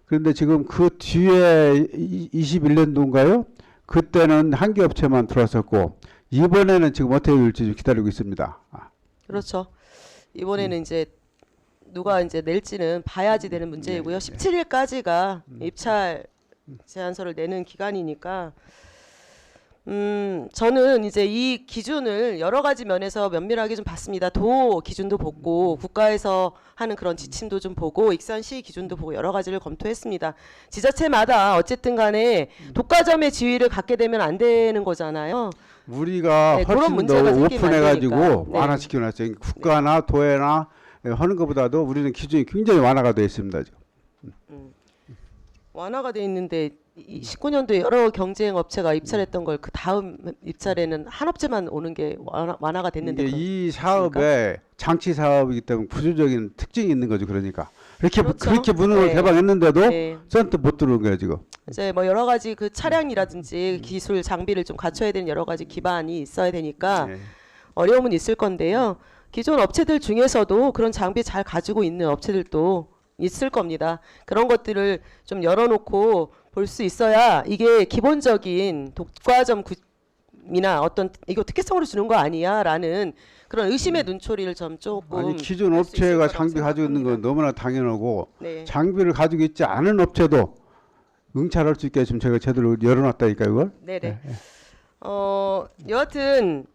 그런데 지금 그 뒤에 21년도인가요? 그때는 한 개 업체만 들어왔었고 이번에는 지금 어떻게 될지 기다리고 있습니다. 그렇죠. 이번에는 이제 누가 이제 낼지는 봐야지 되는 문제이고요. 17일까지가 입찰 제안서를 내는 기간이니까 저는 이제 이 기준을 여러 가지 면에서 면밀하게 좀 봤습니다. 도 기준도 보고 국가에서 하는 그런 지침도 좀 보고 익산시 기준도 보고 여러 가지를 검토했습니다. 지자체마다 어쨌든 간에 독과점의 지위를 갖게 되면 안 되는 거잖아요. 우리가 네, 그런 훨씬 더 문제가 생기면 안 오픈해가지고 되니까. 네. 완화시켜놨어요. 국가나 도에나 하는 것보다도 우리는 기준이 굉장히 완화가 되어 있습니다. 지금. 완화가 돼 있는데 19년도에 여러 경쟁 업체가 입찰했던 걸 그 다음 입찰에는 한 업체만 오는 게 완화가 됐는데 이게 이 사업에 장치 사업이기 때문에 구조적인 특징이 있는 거죠. 그러니까 그렇죠. 그렇게 문을 네. 개방했는데도 네. 선뜻 못 들어온 거예요 지금. 이제 뭐 여러 가지 그 차량이라든지 기술 장비를 좀 갖춰야 되는 여러 가지 기반이 있어야 되니까 네. 어려움은 있을 건데요. 기존 업체들 중에서도 그런 장비 잘 가지고 있는 업체들도 있을 겁니다. 그런 것들을 좀 열어놓고 볼 수 있어야 이게 기본적인 독과점이나 어떤 이거 특혜성으로 주는 거 아니야라는 그런 의심의 눈초리를 좀 조금 아니 기존 할수 있을 업체가 거라고 장비 가지고 있는 건 생각합니다. 너무나 당연하고 네. 장비를 가지고 있지 않은 업체도 응찰할 수 있게 지금 제가 제대로 열어놨다니까 이걸. 네네. 여하튼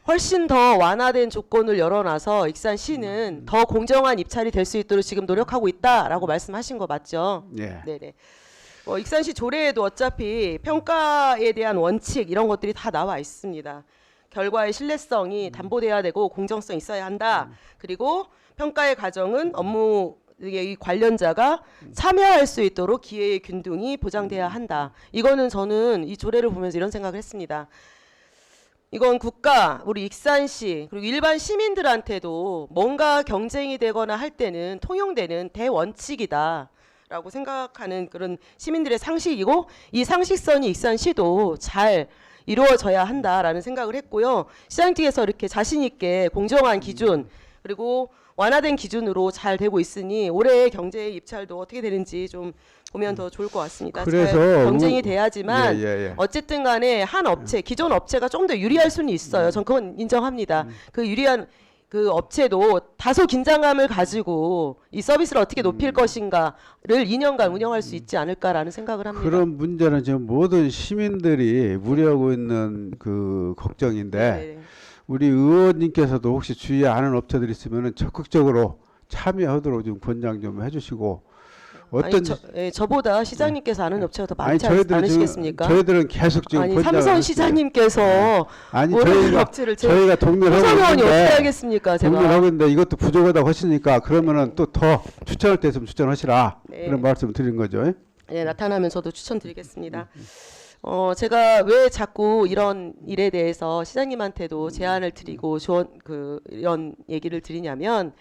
훨씬 더 완화된 조건을 열어놔서 익산시는 더 공정한 입찰이 될 수 있도록 지금 노력하고 있다라고 말씀하신 거 맞죠? 예. 네네. 익산시 조례에도 어차피 평가에 대한 원칙 이런 것들이 다 나와 있습니다. 결과의 신뢰성이 담보돼야 되고 공정성이 있어야 한다. 그리고 평가의 과정은 업무 이 관련자가 참여할 수 있도록 기회의 균등이 보장돼야 한다. 이거는 저는 이 조례를 보면서 이런 생각을 했습니다. 이건 국가, 우리 익산시 그리고 일반 시민들한테도 뭔가 경쟁이 되거나 할 때는 통용되는 대원칙이다라고 생각하는 그런 시민들의 상식이고 이 상식선이 익산시도 잘 이루어져야 한다라는 생각을 했고요. 시장님께서 이렇게 자신 있게 공정한 기준 그리고 완화된 기준으로 잘 되고 있으니 올해 경제 입찰도 어떻게 되는지 좀 보면 더 좋을 것 같습니다. 그래서 잘 경쟁이 돼야지만 예. 어쨌든 간에 한 업체, 기존 업체가 좀 더 유리할 수는 있어요. 전 그건 인정합니다. 그 유리한 그 업체도 다소 긴장감을 가지고 이 서비스를 어떻게 높일 것인가를 2년간 운영할 수 있지 않을까라는 생각을 합니다. 그런 문제는 지금 모든 시민들이 우려하고 있는 그 걱정인데 네. 우리 의원님께서도 혹시 주위에 아는 업체들 있으면 적극적으로 참여하도록 좀 권장 좀 해주시고 어떤 저보다 시장님께서 아는 업체가 더 아니 많지 않으시겠습니까? 저희들은 계속 지금 아니 권장을 삼성 했어요. 시장님께서 아니 모르는 업체를 저희가 동료를 하고 호선의원이 어떻게 있는데 하겠습니까? 동료를 제가 하고 있는데 이것도 부족하다고 하시니까 그러면은 또 더 추천할 때 있으면 추천하시라 네. 그런 말씀 드린 거죠. 네, 나타나면 저도 추천드리겠습니다. 제가 왜 자꾸 이런 일에 대해서 시장님한테도 제안을 드리고 이런 얘기를 드리냐면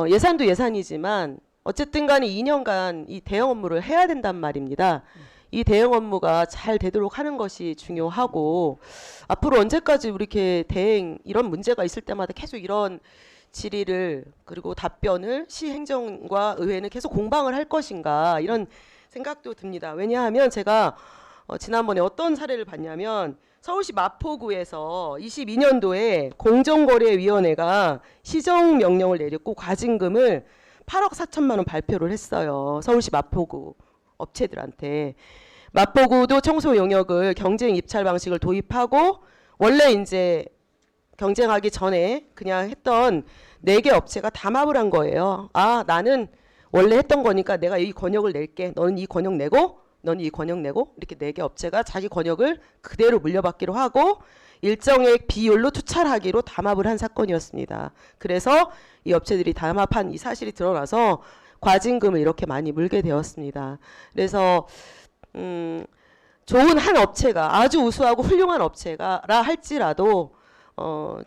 예산도 예산이지만 어쨌든 간에 2년간 이 대형 업무를 해야 된단 말입니다. 이 대형 업무가 잘 되도록 하는 것이 중요하고 앞으로 언제까지 우리 이렇게 대행 이런 문제가 있을 때마다 계속 이런 질의를 그리고 답변을 시행정과 의회는 계속 공방을 할 것인가 이런 생각도 듭니다. 왜냐하면 제가 지난번에 어떤 사례를 봤냐면 서울시 마포구에서 22년도에 공정거래위원회가 시정명령을 내렸고 과징금을 8억 4천만 원 발표를 했어요. 서울시 마포구 업체들한테. 마포구도 청소 용역을 경쟁 입찰 방식을 도입하고 원래 이제 경쟁하기 전에 그냥 했던 4개 업체가 담합을 한 거예요. 아, 나는 원래 했던 거니까 내가 이 권역을 낼게. 너는 이 권역 내고 너는 이 권역 내고 이렇게 4개 업체가 자기 권역을 그대로 물려받기로 하고 일정액 비율로 투찰하기로 담합을 한 사건이었습니다. 그래서 이 업체들이 담합한 이 사실이 드러나서 과징금을 이렇게 많이 물게 되었습니다. 그래서 좋은 한 업체가 아주 우수하고 훌륭한 업체가라 할지라도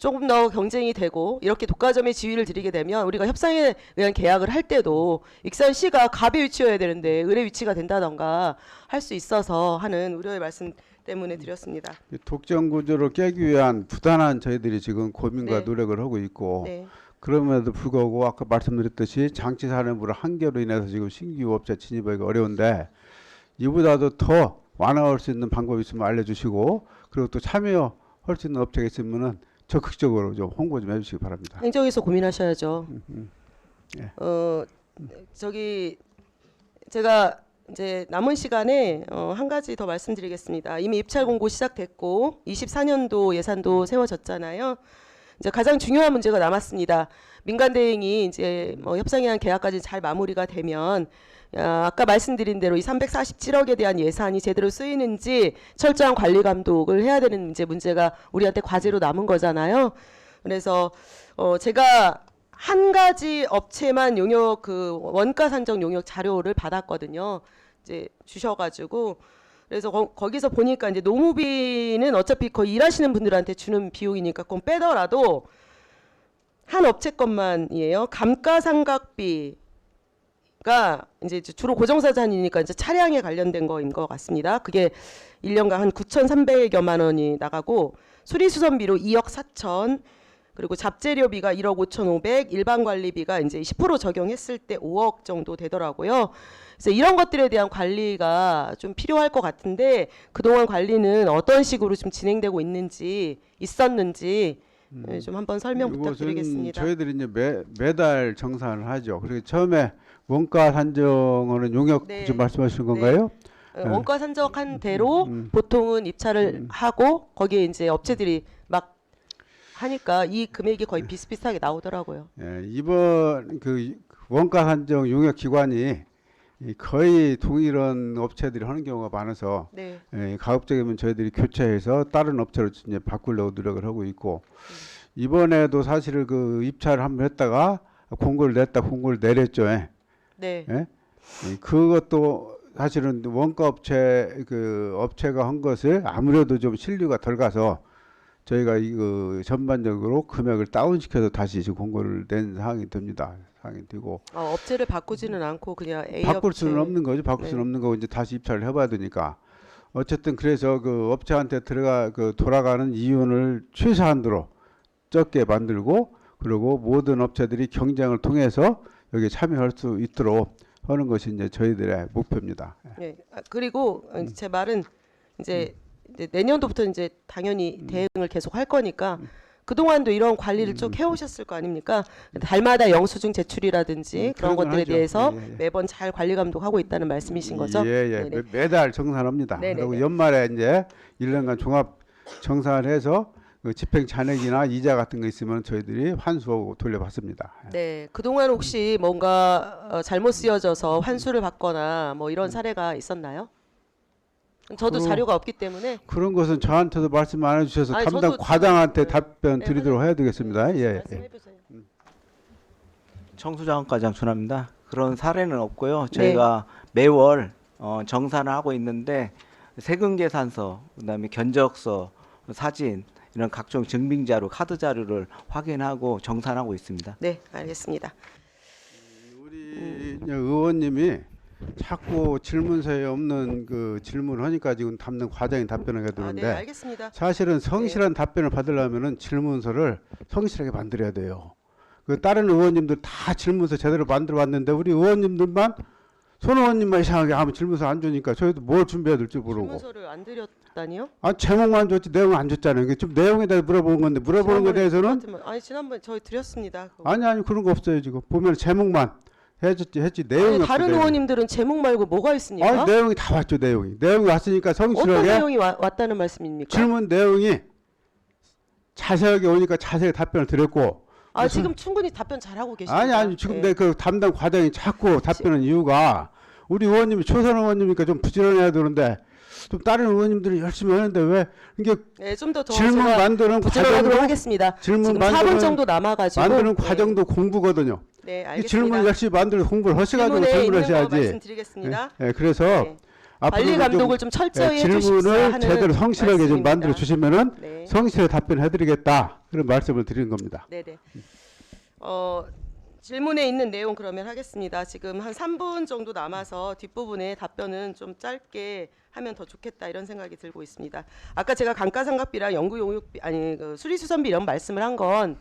조금 더 경쟁이 되고 이렇게 독과점의 지위를 드리게 되면 우리가 협상에 의한 계약을 할 때도 익산시가 갑의 위치여야 되는데 을의 위치가 된다던가 할 수 있어서 하는 우려의 말씀 때문에 드렸습니다. 독점 구조를 깨기 위한 부단한 저희들이 지금 고민과 네. 노력을 하고 있고 네. 그럼에도 불구하고 아까 말씀드렸듯이 장치산업으로 한계로 인해서 지금 신규 업체 진입하기가 어려운데 이보다도 더 완화할 수 있는 방법이 있으면 알려주시고 그리고 또 참여할 수 있는 업체가 있으면은 적극적으로 좀 홍보 좀 해주시기 바랍니다. 행정에서 고민하셔야죠. 예. 제가 이제 남은 시간에 한 가지 더 말씀드리겠습니다. 이미 입찰 공고 시작됐고 24년도 예산도 세워졌잖아요. 이제 가장 중요한 문제가 남았습니다. 민간 대행이 이제 협상에 의한 계약까지 잘 마무리가 되면 아까 말씀드린 대로 이 347억에 대한 예산이 제대로 쓰이는지 철저한 관리 감독을 해야 되는 이제 문제가 우리한테 과제로 남은 거잖아요. 그래서 제가 한 가지 업체만 용역 그 원가 산정 용역 자료를 받았거든요. 이제 주셔가지고 그래서 거기서 보니까 이제 노무비는 어차피 거의 일하시는 분들한테 주는 비용이니까 그건 빼더라도 한 업체 것만이에요. 감가상각비가 이제 주로 고정사잔이니까 이제 차량에 관련된 거인 것 같습니다. 그게 1년간 한 9,300여만 원이 나가고 수리수선비로 2억 4천 그리고 잡재료비가 1억 5,500, 일반 관리비가 이제 10% 적용했을 때 5억 정도 되더라고요. 그래서 이런 것들에 대한 관리가 좀 필요할 것 같은데 그동안 관리는 어떤 식으로 좀 진행되고 있었는지 좀 한번 설명 부탁드리겠습니다. 저희들이 이제 매달 정산을 하죠. 그리고 처음에 원가 산정은 용역 네. 지금 말씀하시는 건가요? 원가 산정한 대로 보통은 입찰을 하고 거기에 이제 업체들이 막 하니까 이 금액이 거의 비슷비슷하게 나오더라고요. 예, 이번 그 원가 산정 용역 기관이 거의 동일한 업체들이 하는 경우가 많아서 네. 가급적이면 저희들이 교체해서 다른 업체로 이제 바꾸려고 노력을 하고 있고 이번에도 사실은 그 입찰을 한번 했다가 공고를 내렸죠. 네. 그것도 사실은 원가 업체 그 업체가 한 것을 아무래도 좀 신뢰가 덜 가서 저희가 이거 전반적으로 금액을 다운시켜서 다시 지금 공고를 낸 상황이 됩니다. 상황이 되고 업체를 바꾸지는 않고 그냥 A 바꿀 업체. 수는 없는 거죠. 바꿀 수는 네. 없는 거고 이제 다시 입찰을 해봐야 되니까 어쨌든 그래서 그 업체한테 돌아가는 이윤을 최소한으로 적게 만들고, 그리고 모든 업체들이 경쟁을 통해서 여기에 참여할 수 있도록 하는 것이 이제 저희들의 목표입니다. 네. 그리고 제 말은 이제 내년도부터 이제 당연히 대응을 계속 할 거니까 그 동안도 이런 관리를 쭉 해오셨을 거 아닙니까? 달마다 영수증 제출이라든지 그런 그런 건 것들에 하죠. 대해서 예, 예. 매번 잘 관리 감독하고 있다는 말씀이신 거죠? 예. 네네. 매달 정산합니다. 네네네. 그리고 연말에 이제 1년간 종합 정산을 해서 그 집행 잔액이나 이자 같은 거 있으면 저희들이 환수하고 돌려받습니다. 네, 그동안 혹시 뭔가 잘못 쓰여져서 환수를 받거나 뭐 이런 사례가 있었나요? 저도 그- 자료가 없기 때문에. 그런 것은 저한테도 말씀 안 해주셔서 아니, 담당 저도 과장한테 네. 답변 네, 드리도록 해야 되겠습니다. 예. 말씀해 보세요. 청수자원과장 준합니다. 그런 사례는 없고요. 저희가 매월 정산을 하고 있는데 세금 계산서, 그다음에 견적서, 사진 이런 각종 증빙자료, 카드 자료를 확인하고 정산하고 있습니다. 네, 알겠습니다. 우리 의원님이 자꾸 질문서에 없는 그 질문을 하니까 지금 담당 과장이 답변을 해야 아, 네, 되는데, 알겠습니다. 사실은 성실한 답변을 받으려면은 질문서를 성실하게 만들어야 돼요. 그 다른 의원님들 다 질문서 제대로 만들어 왔는데 우리 의원님들만, 손 의원님만 이상하게 하면 질문서 안 주니까 저희도 뭘 준비해야 될지 모르고. 질문서를 안 드렸다니요? 아, 제목만 줬지 내용 안 줬잖아요. 이게 좀 내용에 대해 물어보는 건데, 물어보는 거에 대해서는 지난번에 저희 드렸습니다. 그거. 아니 그런 거 없어요. 지금 보면 제목만 했지 내용이 아니, 없어. 다른 내용이. 의원님들은 제목 말고 뭐가 있습니까? 아니 내용이 다 왔죠. 내용이 왔으니까 어떤 성실하게 내용이 왔다는 말씀입니까? 질문 내용이 자세하게 오니까 자세하게 답변을 드렸고. 아, 지금 충분히 답변 잘하고 계십니다. 아니 지금 네. 내 그 담당 과장이 자꾸 답변하는 이유가, 우리 의원님이 초선 의원님이니까 좀 부지런해야 되는데 좀 다른 의원님들이 열심히 하는데 왜 이게 네, 좀 더 질문 제가 만드는 부지런하도록 과정도 하겠습니다. 질문 지금 4분 만드는 정도 남아가지고 만드는 네. 과정도 공부거든요. 네, 이 알겠습니다. 질문 열심히 만들어 공부를 하셔가지고 질문에 질문을 있는 거 하셔야지. 말씀드리겠습니다. 네, 그래서 네. 관리 앞으로도 감독을 좀 철저히 해주십사 질문을 하는 제대로 성실하게 좀 말씀입니다. 만들어 주시면은 네. 성실하게 답변해드리겠다, 그런 말씀을 드리는 겁니다. 네네. 질문에 있는 내용 그러면 하겠습니다. 지금 한 3분 정도 남아서 뒷부분에 답변은 좀 짧게 하면 더 좋겠다 이런 생각이 들고 있습니다. 아까 제가 감가상각비랑 연구용역비 아니 그 수리수선비 이런 말씀을 한 건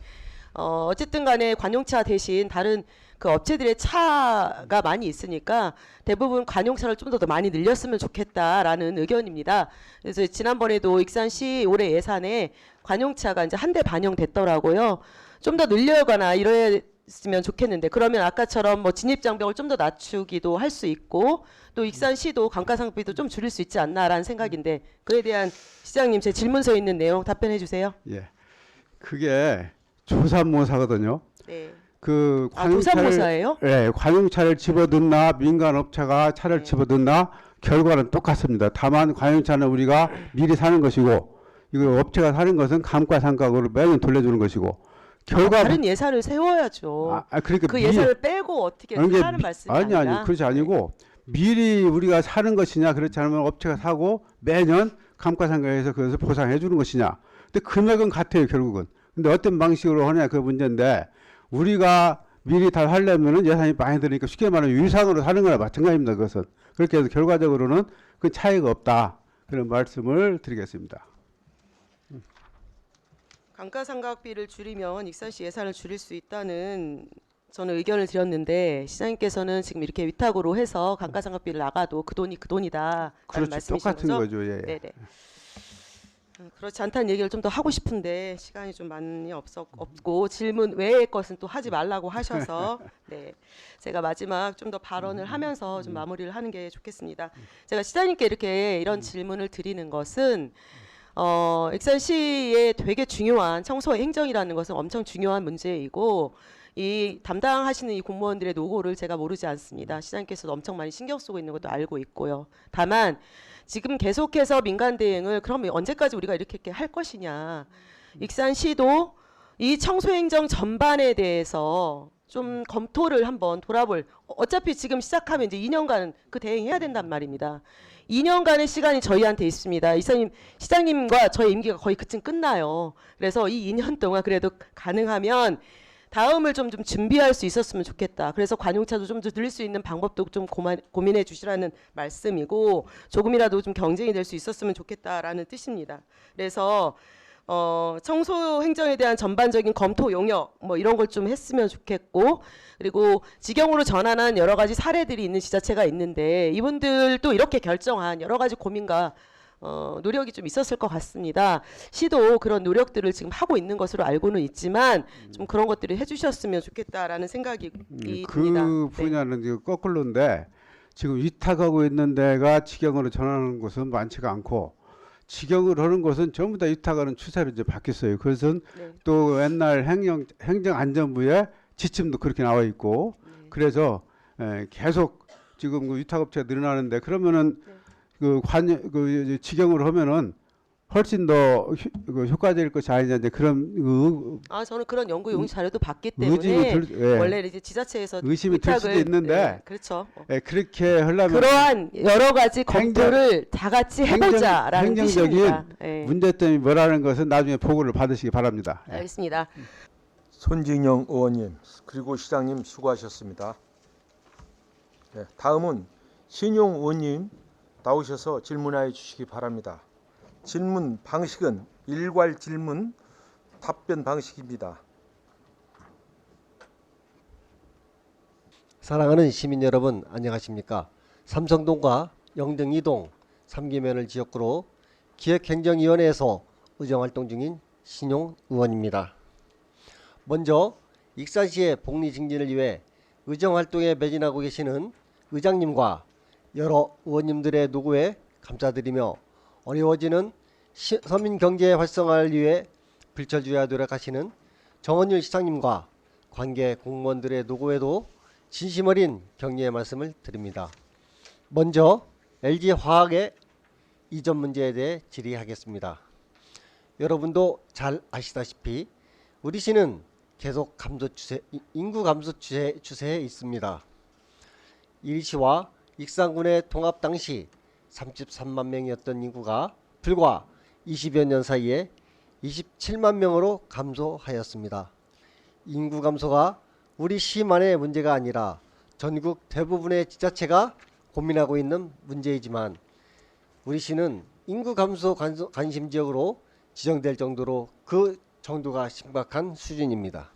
어쨌든 간에 관용차 대신 다른 그 업체들의 차가 많이 있으니까 대부분 관용차를 좀 더 많이 늘렸으면 좋겠다라는 의견입니다. 그래서 지난번에도 익산시 올해 예산에 관용차가 이제 한 대 반영됐더라고요. 좀 더 늘려거나 이랬으면 좋겠는데, 그러면 아까처럼 뭐 진입장벽을 좀 더 낮추기도 할 수 있고 또 익산시도 감가상각비도 좀 줄일 수 있지 않나라는 생각인데, 그에 대한 시장님 제 질문서에 있는 내용 답변해 주세요. 예, 그게 조삼모사거든요. 네. 그 조삼모사예요? 예, 관용차를 집어넣나 민간 업체가 차를 네. 집어넣나 결과는 똑같습니다. 다만 관용차는 우리가 미리 사는 것이고, 이거 업체가 사는 것은 감가상각으로 매년 돌려주는 것이고, 결과 다른 예산을 세워야죠. 그러니까 그 예산을 빼고 어떻게 아니, 하는 말씀이 아니 아니라. 그렇지 아니고 미리 우리가 사는 것이냐, 그렇지 않으면 업체가 사고 매년 감가상각에서 그것을 보상해 주는 것이냐. 근데 금액은 같아요 결국은. 근데 어떤 방식으로 하냐 그 문제인데, 우리가 미리 다 하려면은 예산이 많이 드니까 쉽게 말하면 유상으로 사는 거나 마찬가지입니다. 그것은 그렇게 해서 결과적으로는 그 차이가 없다, 그런 말씀을 드리겠습니다. 감가상각비를 줄이면 익산시 예산을 줄일 수 있다는 저는 의견을 드렸는데, 시장님께서는 지금 이렇게 위탁으로 해서 감가상각비를 나가도 그 돈이 그 돈이다라는 그렇죠, 말씀이신 똑같은 거죠? 거죠. 예. 네네. 그렇지 않다는 얘기를 좀 더 하고 싶은데 시간이 좀 많이 없고 질문 외의 것은 또 하지 말라고 하셔서 네, 제가 마지막 좀 더 발언을 하면서 좀 마무리를 하는 게 좋겠습니다. 제가 시장님께 이렇게 이런 질문을 드리는 것은 익산시의 되게 중요한 청소 행정이라는 것은 엄청 중요한 문제이고, 이 담당하시는 이 공무원들의 노고를 제가 모르지 않습니다. 시장님께서도 엄청 많이 신경 쓰고 있는 것도 알고 있고요. 다만 지금 계속해서 민간 대행을 그러면 언제까지 우리가 이렇게 할 것이냐. 익산시도 이 청소행정 전반에 대해서 좀 검토를 한번 돌아볼, 어차피 지금 시작하면 이제 2년간 그 대행해야 된단 말입니다. 2년간의 시간이 저희한테 있습니다. 이사님, 시장님과 저희 임기가 거의 그쯤 끝나요. 그래서 이 2년 동안 그래도 가능하면 다음을 좀 준비할 수 있었으면 좋겠다. 그래서 관용차도 좀 더 늘릴 수 있는 방법도 좀 고민해 주시라는 말씀이고, 조금이라도 좀 경쟁이 될 수 있었으면 좋겠다라는 뜻입니다. 그래서 청소 행정에 대한 전반적인 검토 용역 뭐 이런 걸 좀 했으면 좋겠고, 그리고 직영으로 전환한 여러 가지 사례들이 있는 지자체가 있는데 이분들도 이렇게 결정한 여러 가지 고민과 노력이 좀 있었을 것 같습니다. 시도 그런 노력들을 지금 하고 있는 것으로 알고는 있지만 좀 그런 것들을 해주셨으면 좋겠다라는 생각이 듭니다. 그 분야는 지금 거꾸로인데 지금 위탁하고 있는 데가 직영으로 전환하는 곳은 많지가 않고 직영을 하는 곳은 전부 다 위탁하는 추세로 이제 바뀌었어요. 그래서 네. 또 옛날 행정안전부의 지침도 그렇게 나와 있고 그래서 계속 지금 그 위탁업체가 늘어나는데 그러면은 그 직영으로 하면은 훨씬 더 효과적일 것이 아니냐 이제 그런 저는 그런 연구 용지 자료도 봤기 때문에 의심이 원래 이제 지자체에서 의심이 들 수도 위탁을, 있는데 네, 그렇죠. 그렇게 하려면 그러한 여러 가지 검토를 다 같이 해보자라는 행정적인 뜻입니다. 네. 문제점이 뭐라는 것은 나중에 보고를 받으시기 바랍니다. 알겠습니다. 손진영 의원님 그리고 시장님 수고하셨습니다. 네, 다음은 신용 의원님 나오셔서 질문하여 주시기 바랍니다. 질문 방식은 일괄 질문 답변 방식입니다. 사랑하는 시민 여러분 안녕하십니까. 삼성동과 영등 2동 3기면을 지역구로 기획행정위원회에서 의정활동 중인 신용 의원입니다. 먼저 익산시의 복리 증진을 위해 의정활동에 매진하고 계시는 의장님과 여러 의원님들의 노고에 감사드리며 어려워지는 서민 경제 활성화를 위해 불철주야 노력하시는 정원율 시장님과 관계 공무원들의 노고에도 진심 어린 격려의 말씀을 드립니다. 먼저 LG화학의 이전 문제에 대해 질의하겠습니다. 여러분도 잘 아시다시피 우리 시는 계속 인구 감소 추세에 있습니다. 이 시와 익산군의 통합 당시 33만 명이었던 인구가 불과 20여 년 사이에 27만 명으로 감소하였습니다. 인구 감소가 우리 시만의 문제가 아니라 전국 대부분의 지자체가 고민하고 있는 문제이지만 우리 시는 인구 감소 관심 지역으로 지정될 정도로 그 정도가 심각한 수준입니다.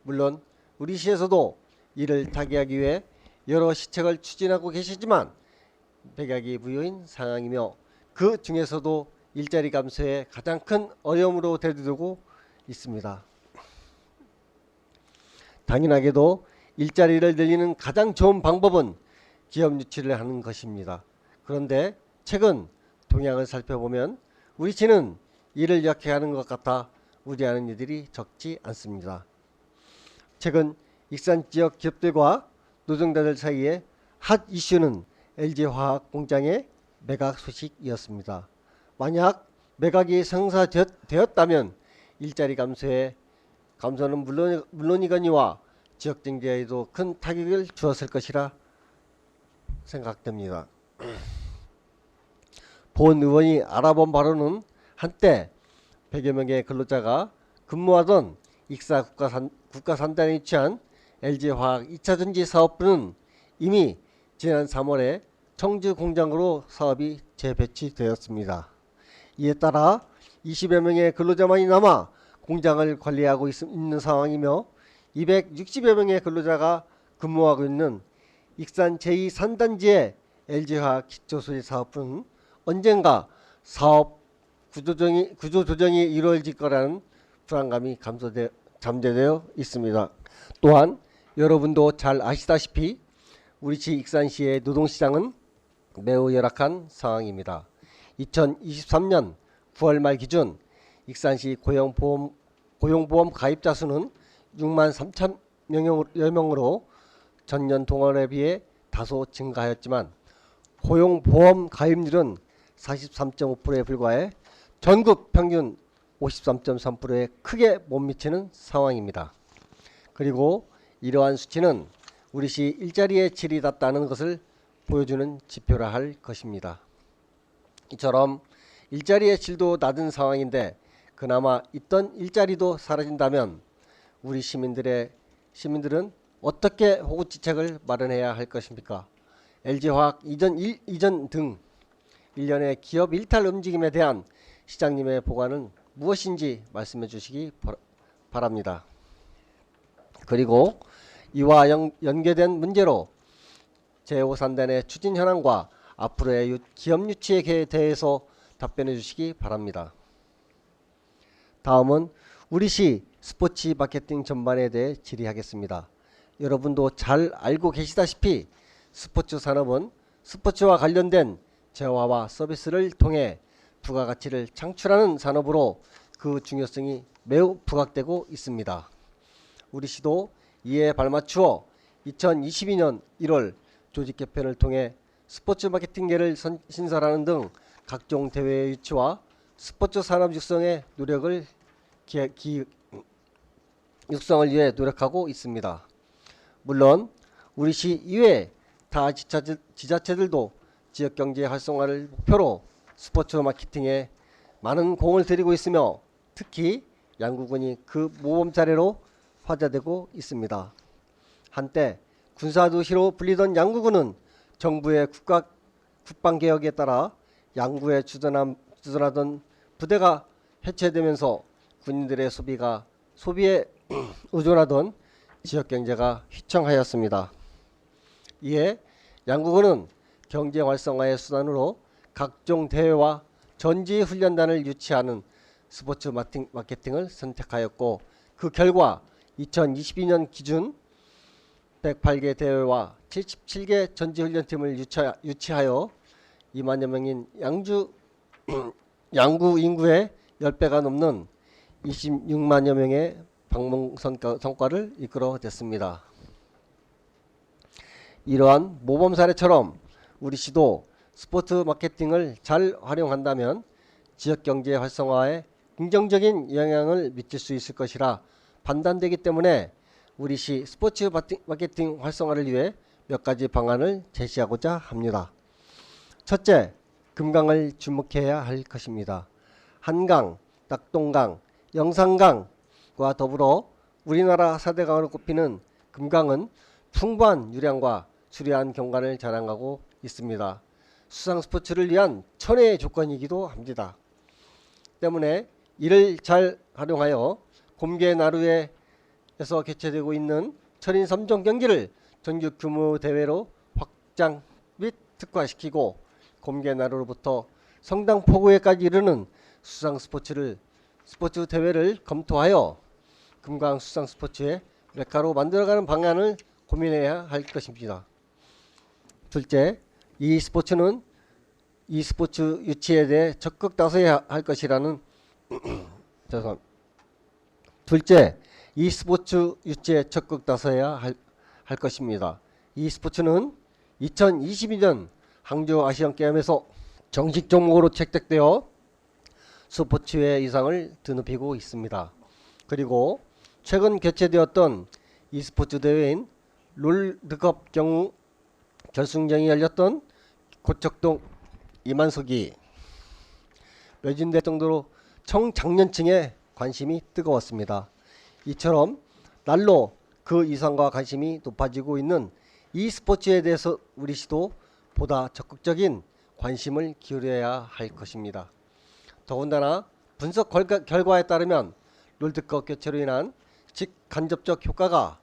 물론 우리 시에서도 이를 타개하기 위해 여러 시책을 추진하고 계시지만 백약이 무효인 상황이며 그 중에서도 일자리 감소에 가장 큰 어려움으로 대두되고 있습니다. 당연하게도 일자리를 늘리는 가장 좋은 방법은 기업 유치를 하는 것입니다. 그런데 최근 동향을 살펴보면 우리 시는 이를 약해하는 것 같아 우려하는 이들이 적지 않습니다. 최근 익산 지역 기업들과 노동자들 사이에 핫 이슈는 LG화학 공장의 매각 소식이었습니다. 만약 매각이 성사되었다면 일자리 감소는 물론이거니와 지역 경제에도 큰 타격을 주었을 것이라 생각됩니다. 본 의원이 알아본 바로는 한때 100여 명의 근로자가 근무하던 익사 국가산단에 위치한 LG화학 2차전지 사업부는 이미 지난 3월에 청주 공장으로 사업이 재배치되었습니다. 이에 따라 20여 명의 근로자만이 남아 공장을 관리하고 있는 상황이며 260여 명의 근로자가 근무하고 있는 익산 제2산단지의 LG화학 기초소재 사업부는 언젠가 사업 구조조정이 이루어질 거라는 불안감이 잠재되어 있습니다. 또한 여러분도 잘 아시다시피 우리 시 익산시의 노동시장은 매우 열악한 상황입니다. 2023년 9월 말 기준 익산시 고용보험 가입자 수는 6만 3천여 명으로 전년 동안에 비해 다소 증가하였지만 고용보험 가입률은 43.5%에 불과해 전국 평균 53.3%에 크게 못 미치는 상황입니다. 그리고 이러한 수치는 우리 시 일자리의 질이 낮다는 것을 보여주는 지표라 할 것입니다. 이처럼 일자리의 질도 낮은 상황인데 그나마 있던 일자리도 사라진다면 우리 시민들은 어떻게 호구지책을 마련해야 할 것입니까? LG화학 이전 등 일련의 기업 일탈 움직임에 대한 시장님의 보관은 무엇인지 말씀해 주시기 바랍니다. 그리고 이와 연계된 문제로 제5산단의 추진 현황과 앞으로의 기업 유치에 대해서 답변해 주시기 바랍니다. 다음은 우리시 스포츠 마케팅 전반에 대해 질의하겠습니다. 여러분도 잘 알고 계시다시피 스포츠 산업은 스포츠와 관련된 재화와 서비스를 통해 부가가치를 창출하는 산업으로 그 중요성이 매우 부각되고 있습니다. 우리시도 이에 발맞추어 2022년 1월 조직 개편을 통해 스포츠 마케팅계를 신설하는 등 각종 대회의 유치와 스포츠 산업 육성의 노력을 육성을 위해 노력하고 있습니다. 물론 우리시 이외 타 지자체들도 지역경제 활성화를 목표로 스포츠 마케팅에 많은 공을 들이고 있으며 특히 양구군이 그 모범 사례로 화제되고 있습니다. 한때 군사도시로 불리던 양구군은 정부의 국방개혁에 따라 양구에 주둔하던 부대가 해체되면서 군인들의 소비에 의존하던 지역경제가 휘청하였습니다. 이에 양구군은 경제 활성화의 수단으로 각종 대회와 전지훈련단을 유치하는 스포츠 마케팅을 선택하였고 그 결과 2022년 기준 108개 대회와 77개 전지훈련팀을 유치하여 2만여 명인 양구 인구의 10배가 넘는 26만여 명의 방문 성과를 이끌어냈습니다. 이러한 모범 사례처럼 우리시도 스포츠 마케팅을 잘 활용한다면 지역경제 활성화에 긍정적인 영향을 미칠 수 있을 것이라 판단되기 때문에 우리시 스포츠 마케팅 활성화를 위해 몇 가지 방안을 제시하고자 합니다. 첫째, 금강을 주목해야 할 것입니다. 한강, 낙동강, 영산강과 더불어 우리나라 4대강으로 꼽히는 금강은 풍부한 유량과 수려한 경관을 자랑하고 있습니다. 수상 스포츠를 위한 천혜의 조건이기도 합니다. 때문에 이를 잘 활용하여 곰개나루에서 개최되고 있는 철인 3종 경기를 전국 규모 대회로 확장 및 특화시키고 곰개나루로부터 성당포구에까지 이르는 수상 스포츠 대회를 검토하여 금강 수상 스포츠의 메카로 만들어가는 방안을 고민해야 할 것입니다. 둘째, 이 스포츠 유치에 대해 적극 나서야 할 것이라는 둘째, 이 스포츠 유치에 적극 나서야 할 것입니다. 이 스포츠는 2022년 항저 아시안게임에서 정식 종목으로 채택되어 스포츠의 위상을 드높이고 있습니다. 그리고 최근 개최되었던 e스포츠 대회인 롤드컵 경우 결승전이 열렸던 고척동 이만석이 매진될 정도로 청장년층의 관심이 뜨거웠습니다. 이처럼 날로 그 이상과 관심이 높아지고 있는 e스포츠에 대해서 우리시도 보다 적극적인 관심을 기울여야 할 것입니다. 더군다나 분석 결과에 따르면 롤드컵 개최로 인한 직간접적 효과가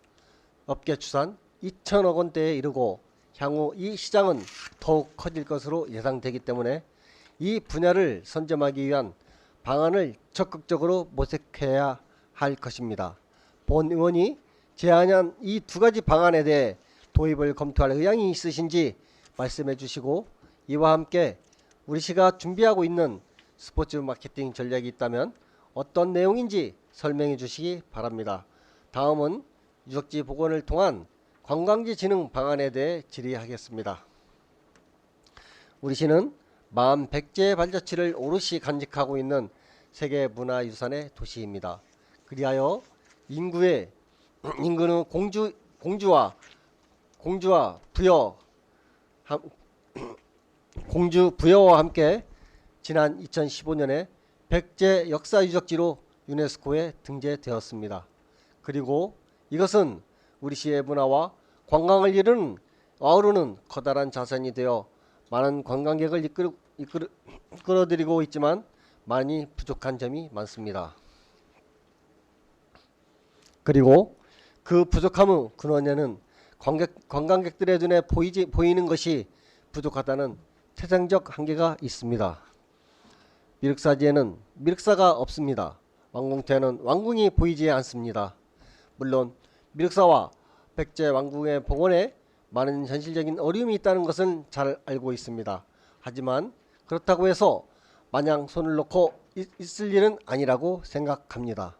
업계 추산 2천억 원대에 이르고 향후 이 시장은 더욱 커질 것으로 예상되기 때문에 이 분야를 선점하기 위한 방안을 적극적으로 모색해야 할 것입니다. 본 의원이 제안한 이 두 가지 방안에 대해 도입을 검토할 의향이 있으신지 말씀해 주시고 이와 함께 우리시가 준비하고 있는 스포츠 마케팅 전략이 있다면 어떤 내용인지 설명해 주시기 바랍니다. 다음은 유적지 복원을 통한 관광지 진흥 방안에 대해 질의하겠습니다. 우리시는 41개 발자취를 오롯이 간직하고 있는 세계문화유산의 도시입니다. 그리하여 인구는 공주 부여와 함께 지난 2015년에 백제 역사유적지로 유네스코에 등재되었습니다. 그리고 이것은 우리 시의 문화와 관광을 아우르는 커다란 자산이 되어 많은 관광객을 이끌어들이고 있지만 많이 부족한 점이 많습니다. 그리고 그 부족함의 근원에는 관광객들의 눈에 보이는 것이 부족하다는 태생적 한계가 있습니다. 미륵사지에는 미륵사가 없습니다. 왕궁태에는 왕궁이 보이지 않습니다. 물론 미륵사와 백제 왕궁의 복원에 많은 현실적인 어려움이 있다는 것은 잘 알고 있습니다. 하지만 그렇다고 해서 마냥 손을 놓고 있을 일은 아니라고 생각합니다.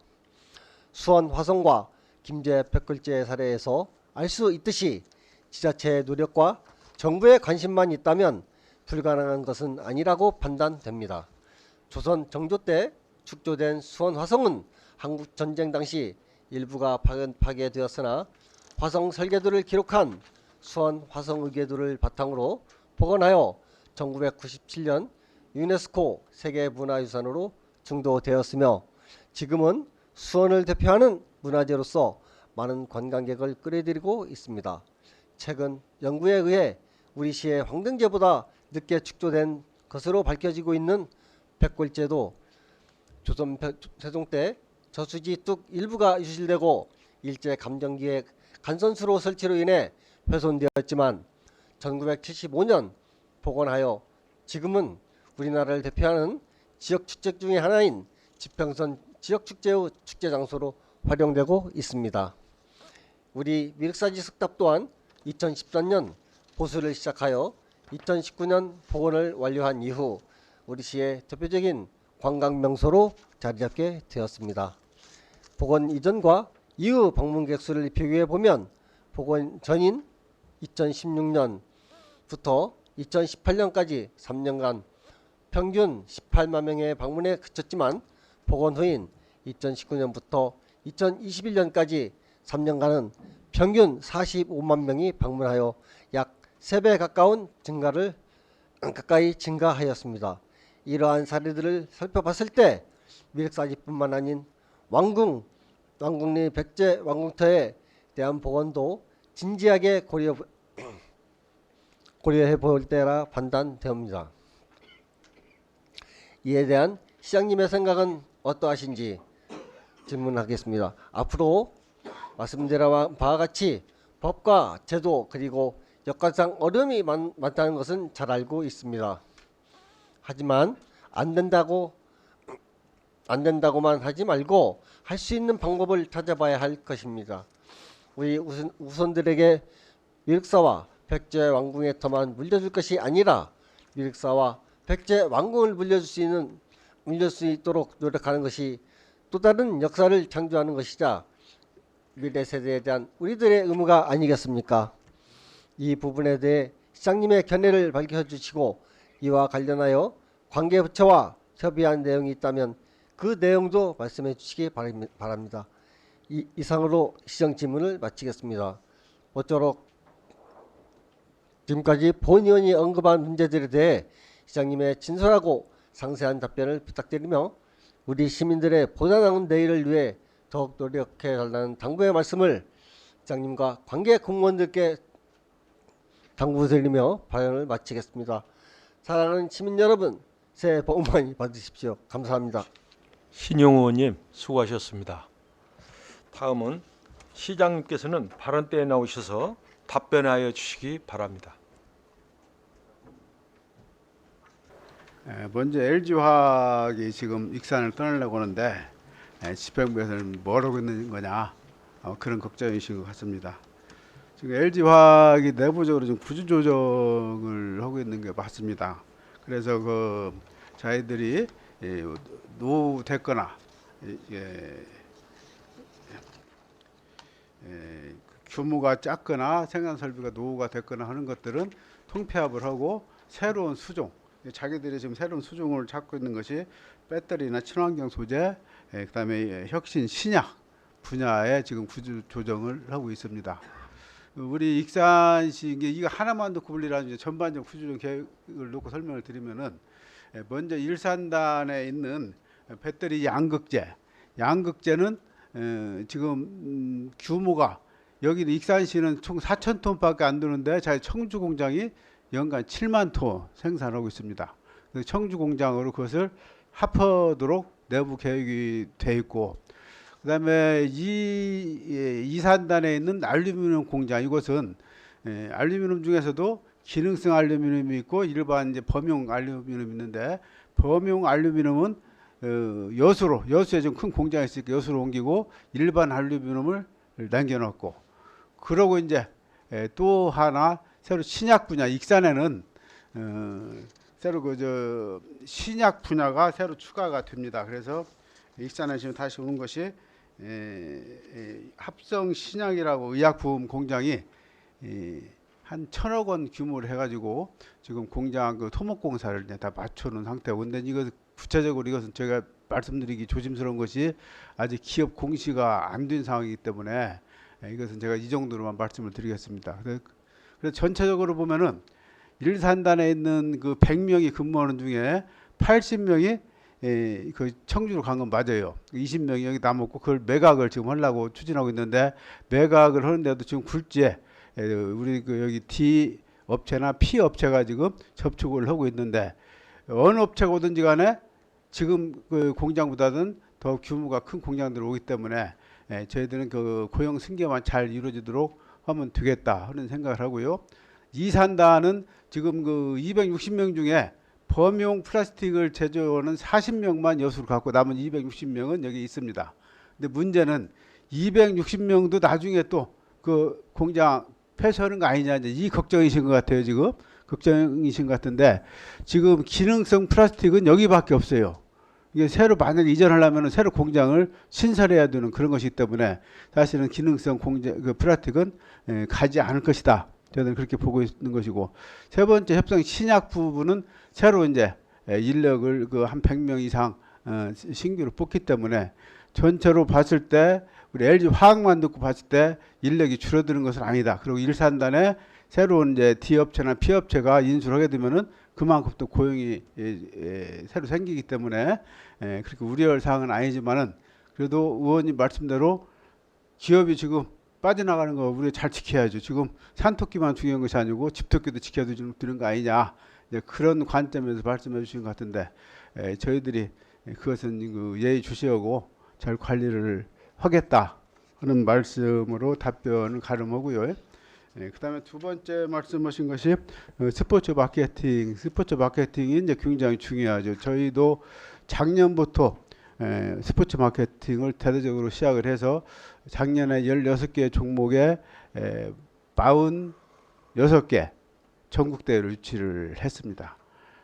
수원 화성과 김제 백글제 사례에서 알 수 있듯이 지자체의 노력과 정부의 관심만 있다면 불가능한 것은 아니라고 판단됩니다. 조선 정조 때 축조된 수원 화성은 한국 전쟁 당시 일부가 파괴되었으나 화성 설계도를 기록한 수원 화성 의궤도를 바탕으로 복원하여 1997년 유네스코 세계문화유산으로 등록되었으며 지금은 수원을 대표하는 문화재로서 많은 관광객을 끌어들이고 있습니다. 최근 연구에 의해 우리 시의 황등제보다 늦게 축조된 것으로 밝혀지고 있는 백골제도 조선 세종 때 저수지 뚝 일부가 유실되고 일제 감정기의 간선수로 설치로 인해 훼손되었지만 1975년 복원하여 지금은 우리나라를 대표하는 지역 축제 중의 하나인 지평선 지역축제의 축제 장소로 활용되고 있습니다. 우리 미륵사지 석탑 또한 2013년 보수를 시작하여 2019년 복원을 완료한 이후 우리 시의 대표적인 관광명소로 자리잡게 되었습니다. 복원 이전과 이후 방문객 수를 비교해 보면 복원 전인 2016년부터 2018년까지 3년간 평균 18만 명의 방문에 그쳤지만 복원 후인 2019년부터 2021년까지 3년간은 평균 45만 명이 방문하여 약 3배 가까이 증가하였습니다. 이러한 사례들을 살펴봤을 때 미륵사지뿐만 아닌 왕궁리 백제 왕궁터에 대한 복원도 진지하게 고려해 볼 때라 판단되옵니다. 이에 대한 시장님의 생각은 어떠하신지 질문하겠습니다. 앞으로 말씀드린 바와 같이 법과 제도 그리고 여건상 어려움이 많다는 것은 잘 알고 있습니다. 하지만 안 된다고만 하지 말고 할 수 있는 방법을 찾아봐야 할 것입니다. 우리 후손들에게 미륵사와 백제 왕궁의 터만 물려줄 것이 아니라 미륵사와 백제 왕궁을 물려줄 수 있도록 노력하는 것이 또 다른 역사를 창조하는 것이자 미래 세대에 대한 우리들의 의무가 아니겠습니까? 이 부분에 대해 시장님의 견해를 밝혀주시고 이와 관련하여 관계부처와 협의한 내용이 있다면 그 내용도 말씀해 주시기 바랍니다. 이상으로 시정 질문을 마치겠습니다. 모쪼록 지금까지 본 의원이 언급한 문제들에 대해 시장님의 진솔하고 상세한 답변을 부탁드리며 우리 시민들의 보다 나은 내일을 위해 더욱 노력해 달라는 당부의 말씀을 시장님과 관계 공무원들께 당부드리며 발언을 마치겠습니다. 사랑하는 시민 여러분, 새해 복 많이 받으십시오. 감사합니다. 신용 의원님 수고하셨습니다. 다음은 시장님께서는 발언대에 나오셔서 답변하여 주시기 바랍니다. 먼저 LG화학이 지금 익산을 떠나려고 하는데 집행부에서는 뭘 하고 있는 거냐 그런 걱정이신 것 같습니다. 지금 LG화학이 내부적으로 좀 구조조정을 하고 있는 게 맞습니다. 그래서 그 자기들이 노후됐거나 규모가 작거나 생산 설비가 노후가 됐거나 하는 것들은 통폐합을 하고 새로운 수종, 자기들이 지금 새로운 수종을 찾고 있는 것이 배터리나 친환경 소재, 그다음에 혁신 신약 분야에 지금 구조 조정을 하고 있습니다. 우리 익산시 이거 하나만 놓고 분리라는 전반적 구조조정 계획을 놓고 설명을 드리면은 먼저 일산단에 있는 배터리 양극재는 지금 규모가 여기는 익산시는 총 4,000톤밖에 안 되는데 저희 청주 공장이 연간 7만 톤 생산하고 있습니다. 그래서 청주 공장으로 그것을 합하도록 내부 계획이 돼 있고, 그다음에 이산단에 있는 알루미늄 공장, 이것은 알루미늄 중에서도 기능성 알루미늄이 있고 일반 이제 범용 알루미늄이 있는데, 범용 알루미늄은 여수에 좀 큰 공장이 있으니까 여수로 옮기고 일반 알루미늄을 남겨놓고, 그러고 이제 또 하나 새로 신약 분야, 익산에는 새로 그 신약 분야가 새로 추가가 됩니다. 그래서 익산에 지금 다시 오는 것이 합성 신약이라고 의약품 공장이 한 1,000억 원 규모로 해가지고 지금 공장 그 토목공사를 이제 다 맞춰놓은 상태고, 근데 이거 구체적으로 이것은 제가 말씀드리기 조심스러운 것이 아직 기업 공시가 안 된 상황이기 때문에 이것은 제가 이 정도로만 말씀을 드리겠습니다. 그래서 전체적으로 보면은 일산단에 있는 그 100명이 근무하는 중에 80명이 그 청주로 간 건 맞아요. 20명이 여기 남았고, 그걸 매각을 지금 하려고 추진하고 있는데, 매각을 하는데도 지금 굴지에 우리 그 여기 D 업체나 P 업체가 지금 접촉을 하고 있는데, 어느 업체가 오든지 간에 지금 그 공장보다는 더 규모가 큰 공장들이 오기 때문에 저희들은 그 고용 승계만 잘 이루어지도록 하면 되겠다 하는 생각을 하고요. 이산단은 지금 그 260명 중에 범용 플라스틱을 제조하는 40명만 여수로 갖고 남은 260명은 여기 있습니다. 근데 문제는 260명도 나중에 또 그 공장 폐쇄하는 거 아니냐, 이제 이 걱정이신 것 같아요. 지금 걱정이신 것 같은데, 지금 기능성 플라스틱은 여기밖에 없어요. 이게 새로 만약에 이전하려면 새로 공장을 신설해야 되는 그런 것이기 때문에 사실은 기능성 공장 그 플라스틱은 가지 않을 것이다. 저는 그렇게 보고 있는 것이고, 세 번째 협상 신약 부분은 새로 이제 인력을 그 한 100명 이상 신규로 뽑기 때문에 전체로 봤을 때 우리 LG 화학만 듣고 봤을 때 인력이 줄어드는 것은 아니다. 그리고 일산단에 새로운 이제 D 업체나 P 업체가 인수를 하게 되면은 그만큼 또 고용이 새로 생기기 때문에 그렇게 우려할 사항은 아니지만은, 그래도 의원님 말씀대로 기업이 지금 빠져나가는 거 우리가 잘 지켜야죠. 지금 산토끼만 중요한 것이 아니고 집토끼도 지켜주는 거 아니냐, 이제 그런 관점에서 말씀해 주신 것 같은데, 저희들이 그것은 그 예의 주시하고 잘 관리를 하겠다 하는 말씀으로 답변을 가름하고요. 그다음에 두 번째 말씀하신 것이 스포츠 마케팅. 스포츠 마케팅이 이제 굉장히 중요하죠. 저희도 작년부터 스포츠 마케팅을 대대적으로 시작을 해서 작년에 16개 종목에 46개 전국 대회를 유치를 했습니다.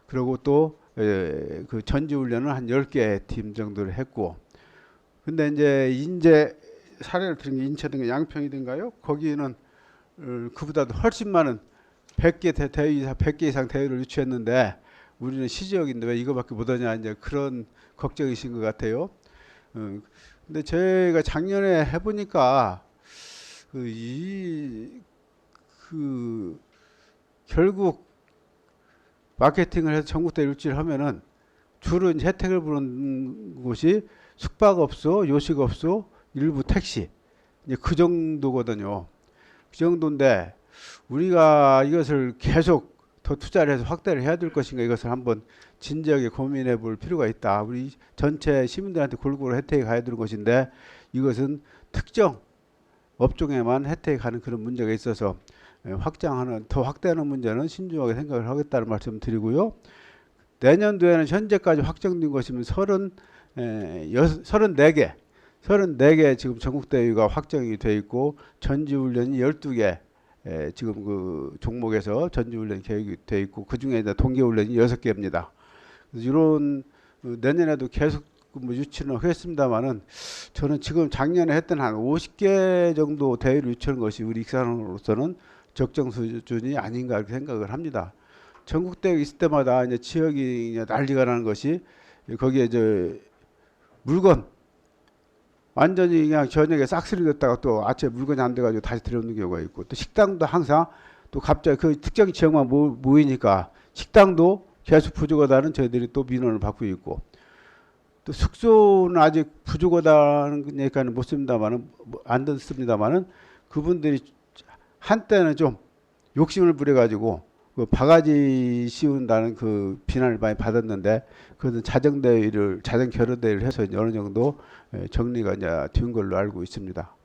그리고 또 그 전지훈련은 한 10개 팀 정도를 했고, 근데 이제 사례를 들은 게 인천이든가 양평이든가요? 거기는 그보다도 훨씬 많은 100개 이상 대회를 유치했는데 우리는 시지역인데 왜 이거밖에 못하냐, 이제 그런 걱정이신 것 같아요. 근데 제가 작년에 해보니까 결국 마케팅을 해서 전국대 일주일 하면은 주로 이제 혜택을 보는 곳이 숙박업소, 요식업소, 일부 택시, 이제 그 정도거든요. 그 정도인데 우리가 이것을 계속 더 투자를 해서 확대를 해야 될 것인가, 이것을 한번 진지하게 고민해 볼 필요가 있다. 우리 전체 시민들한테 골고루 혜택이 가야 되는 것인데 이것은 특정 업종에만 혜택이 가는 그런 문제가 있어서 더 확대하는 문제는 신중하게 생각을 하겠다는 말씀 드리고요. 내년도에는 현재까지 확정된 것이면 34개 지금 전국대회가 확정이 돼 있고, 전지훈련이 12개 지금 그 종목에서 전지훈련 계획이 돼 있고, 그 중에 동계훈련이 6개입니다. 그래서 이런 내년에도 계속 뭐 유치는 하겠습니다만은, 저는 지금 작년에 했던 한 50개 정도 대회를 유치하는 것이 우리 익산으로서는 적정 수준이 아닌가 이렇게 생각을 합니다. 전국대회 있을 때마다 이제 지역이 난리가 나는 것이, 거기에 물건 완전히 그냥 저녁에 싹쓸이 됐다가 또 아침에 물건이 안 돼가지고 다시 들여오는 경우가 있고, 또 식당도 항상 또 갑자기 그 특정 지역만 모이니까 식당도 계속 부족하다는 저희들이 또 민원을 받고 있고, 또 숙소는 아직 부족하다니까는 못 씁니다만은 안 듣습니다만은 그분들이 한때는 좀 욕심을 부려가지고 그 바가지 씌운다는 그 비난을 많이 받았는데 그것은 자정 결여 대회를 해서 이제 어느 정도 정리가 이제 된 걸로 알고 있습니다.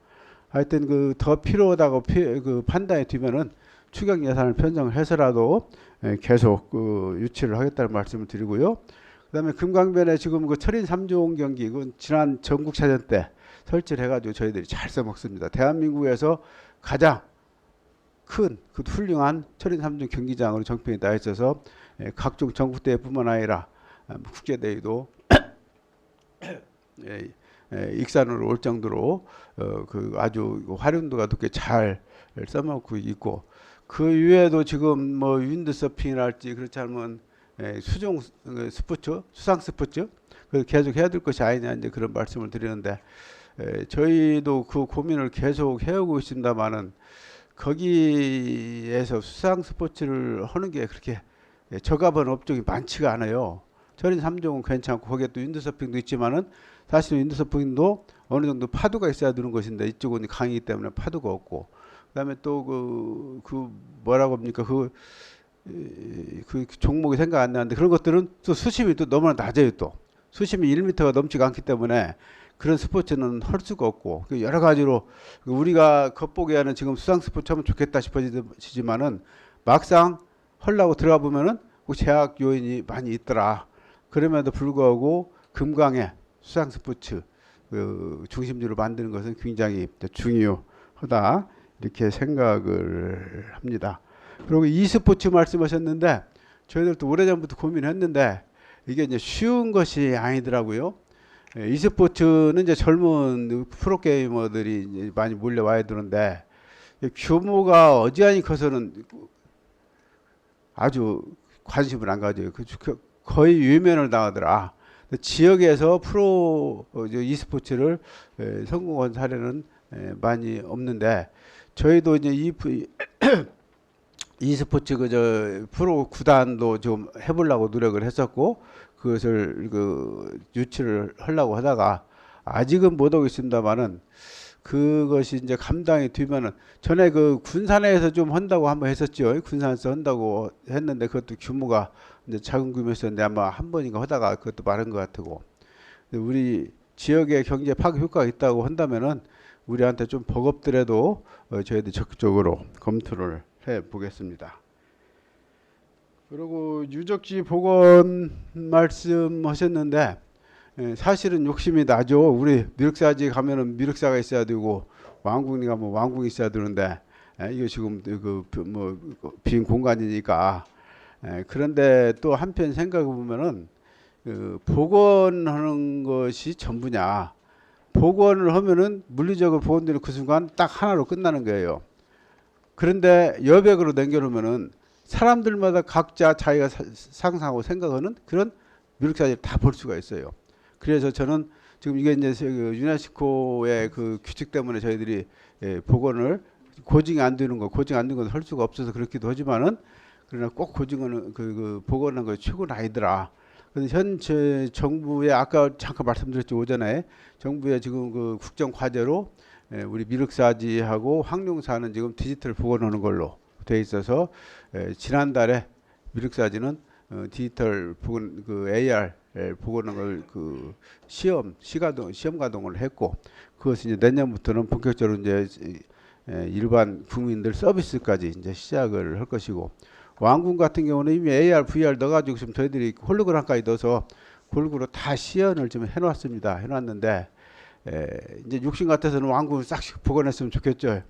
하여튼 그 더 필요하다고 그 판단이 되면은 추경 예산을 편성을 해서라도 계속 그 유치를 하겠다는 말씀을 드리고요. 그다음에 금강변에 지금 그 철인 3종 경기 그 지난 전국체전 때 설치를 해가지고 저희들이 잘 써먹습니다. 대한민국에서 가장 큰 그 훌륭한 철인 3종 경기장으로 정평이 나 있어서 각종 전국대회뿐만 아니라 국제대회도 익산으로 올 정도로 그 아주 활용도가 높게 잘 써먹고 있고 그 이외에도 지금 뭐 윈드서핑이랄지 그렇지 않으면 수중 스포츠, 수상 스포츠 그 계속 해야 될 것이 아니냐 이제 그런 말씀을 드리는데 저희도 그 고민을 계속 해오고 있습니다만은 거기에서 수상 스포츠를 하는 게 그렇게 저가번 업종이 많지가 않아요. 철인 3종은 괜찮고 거기에 또 윈드서핑도 있지만은 사실 윈드서핑도 어느 정도 파도가 있어야 되는 것인데 이쪽은 강이기 때문에 파도가 없고 그다음에 또 그 뭐라고 합니까 그 종목이 생각 안 나는데 그런 것들은 또 수심이 또 너무나 낮아요. 또 수심이 1m가 넘지가 않기 때문에 그런 스포츠는 할 수가 없고 여러 가지로 우리가 겉보기 하는 지금 수상 스포츠 하면 좋겠다 싶어지지만은 막상 하려고 들어가 보면은 제약 요인이 많이 있더라. 그럼에도 불구하고 금강의 수상 스포츠 그 중심지로 만드는 것은 굉장히 중요하다 이렇게 생각을 합니다. 그리고 e스포츠 말씀하셨는데 저희들도 오래전부터 고민했는데 이게 이제 쉬운 것이 아니더라고요. e스포츠는 이제 젊은 프로게이머들이 이제 많이 몰려와야 되는데 규모가 어지간히 커서는 아주 관심을 안 가져요. 거의 외면을 당하더라. 지역에서 프로 e스포츠를 성공한 사례는 많이 없는데 저희도 이제 e스포츠 프로 구단도 좀 해보려고 노력을 했었고 그것을 유치를 하려고 하다가 아직은 못 하고 있습니다만은 그것이 이제 감당이 되면은 전에 그 군산에서 좀 한다고 한번 했었죠. 군산에서 한다고 했는데 그것도 규모가 이제 작은 규모였었는데 아마 한 번인가 하다가 그것도 마른 것 같고 우리 지역의 경제 파급 효과가 있다고 한다면은 우리한테 좀 버겁더라도 저희들이 적극적으로 검토를 해 보겠습니다. 그리고 유적지 복원 말씀하셨는데 사실은 욕심이 나죠. 우리 미륵사지 가면은 미륵사가 있어야 되고 왕궁이 가면 왕궁이 있어야 되는데 이거 지금 빈 공간이니까 그런데 또 한편 생각해 보면은 복원하는 것이 전부냐? 복원을 하면은 물리적으로 복원되는 그 순간 딱 하나로 끝나는 거예요. 그런데 여백으로 남겨놓으면은 사람들마다 각자 자기가 상상하고 생각하는 그런 미륵사지를 다 볼 수가 있어요. 그래서 저는 지금 이게 이제 유네스코의 그 규칙 때문에 저희들이 복원을 고증이 안 되는 거, 고증 안 되는 건 할 수가 없어서 그렇기도 하지만은 그러나 꼭 고증은 복원하는 것이 최고는 아니더라. 그런데 현재 정부의 아까 잠깐 말씀드렸죠 오전에 정부의 지금 그 국정 과제로 우리 미륵사지하고 황룡사는 지금 디지털 복원하는 걸로 돼 있어서 지난달에 미륵사지는 디지털 복원 AR 복원을 시험 가동을 했고 그것이 이제 내년부터는 본격적으로 이제 일반 국민들 서비스까지 이제 시작을 할 것이고 왕궁 같은 경우는 이미 AR, VR 넣어가지고 지금 저희들이 홀로그램까지 넣어서 골고루 다 시연을 좀 해놨습니다. 해놨는데 이제 육신 같아서는 왕궁을 싹씩 복원했으면 좋겠죠.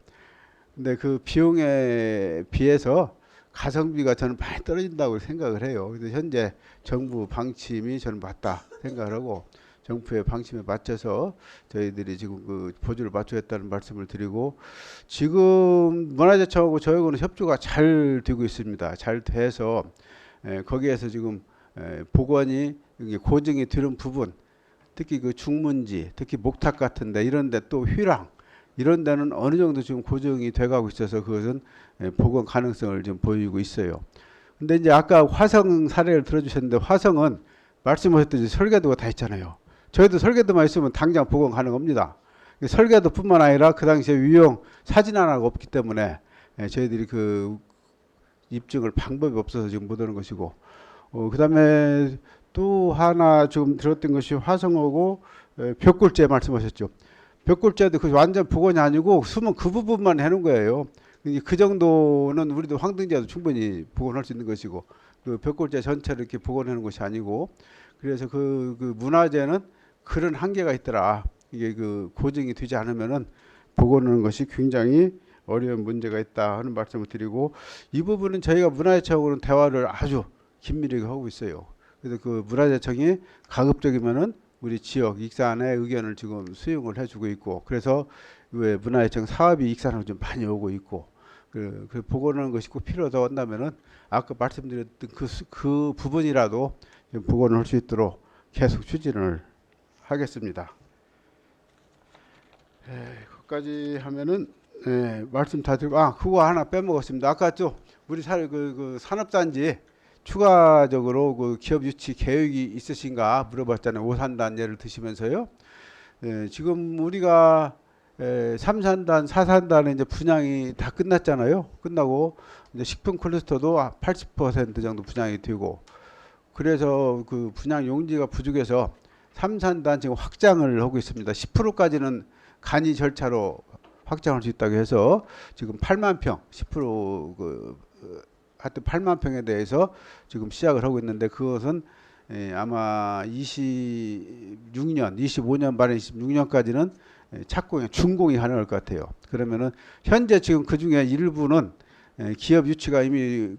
근데 그 비용에 비해서 가성비가 저는 많이 떨어진다고 생각을 해요. 그래서 현재 정부 방침이 저는 맞다 생각을 하고 정부의 방침에 맞춰서 저희들이 지금 그 보조를 맞추겠다는 말씀을 드리고 지금 문화재청하고 저희하고는 협조가 잘 되고 있습니다. 잘 돼서 거기에서 지금 복원이 고증이 되는 부분 특히 그 중문지 특히 목탑 같은데 이런데 또 휘랑 이런 데는 어느 정도 지금 고증이 돼가고 있어서 그것은 복원 가능성을 좀 보이고 있어요. 근데 이제 아까 화성 사례를 들어주셨는데 화성은 말씀하셨듯이 설계도가 다 있잖아요. 저희도 설계도만 있으면 당장 복원 가능합니다. 설계도뿐만 아니라 그 당시에 유형 사진 하나가 없기 때문에 저희들이 그 입증을 방법이 없어서 지금 못 하는 것이고, 그다음에 또 하나 지금 들었던 것이 화성하고 벽골재 말씀하셨죠. 벽골재도 그 완전 복원이 아니고 숨은 그 부분만 해놓은 거예요. 그 정도는 우리도 황등재도 충분히 복원할 수 있는 것이고, 그 벽골재 전체를 이렇게 복원하는 것이 아니고, 그래서 그 문화재는 그런 한계가 있더라. 이게 그 고증이 되지 않으면은 복원하는 것이 굉장히 어려운 문제가 있다 하는 말씀을 드리고, 이 부분은 저희가 문화재청으로는 대화를 아주 긴밀하게 하고 있어요. 그래서 그 문화재청이 가급적이면은 우리 지역 익산의 의견을 지금 수용을 해주고 있고, 그래서 왜 문화재청 사업이 익산으로 좀 많이 오고 있고, 그 복원하는 것이 꼭 필요하다고 한다면은 아까 말씀드렸던 그 부분이라도 좀 복원을 할 수 있도록 계속 추진을 하겠습니다. 그까지 하면은 말씀 다 드리고, 그거 하나 빼먹었습니다. 아까 또 우리 그 산업단지 추가적으로 그 기업 유치 계획이 있으신가 물어봤잖아요. 오산단 예를 드시면서요. 지금 우리가 3산단, 4산단의 이제 분양이 다 끝났잖아요. 끝나고 이제 식품 클러스터도 80% 정도 분양이 되고, 그래서 그 분양 용지가 부족해서 3산단 지금 확장을 하고 있습니다. 10%까지는 간이 절차로 확장할 수 있다고 해서 지금 8만 평, 10% 하여튼 8만 평에 대해서 지금 시작을 하고 있는데, 그것은 아마 26년, 25년 말에 26년까지는 착공이 준공이 가능할 것 같아요. 그러면은 현재 지금 그 중에 일부는 기업 유치가 이미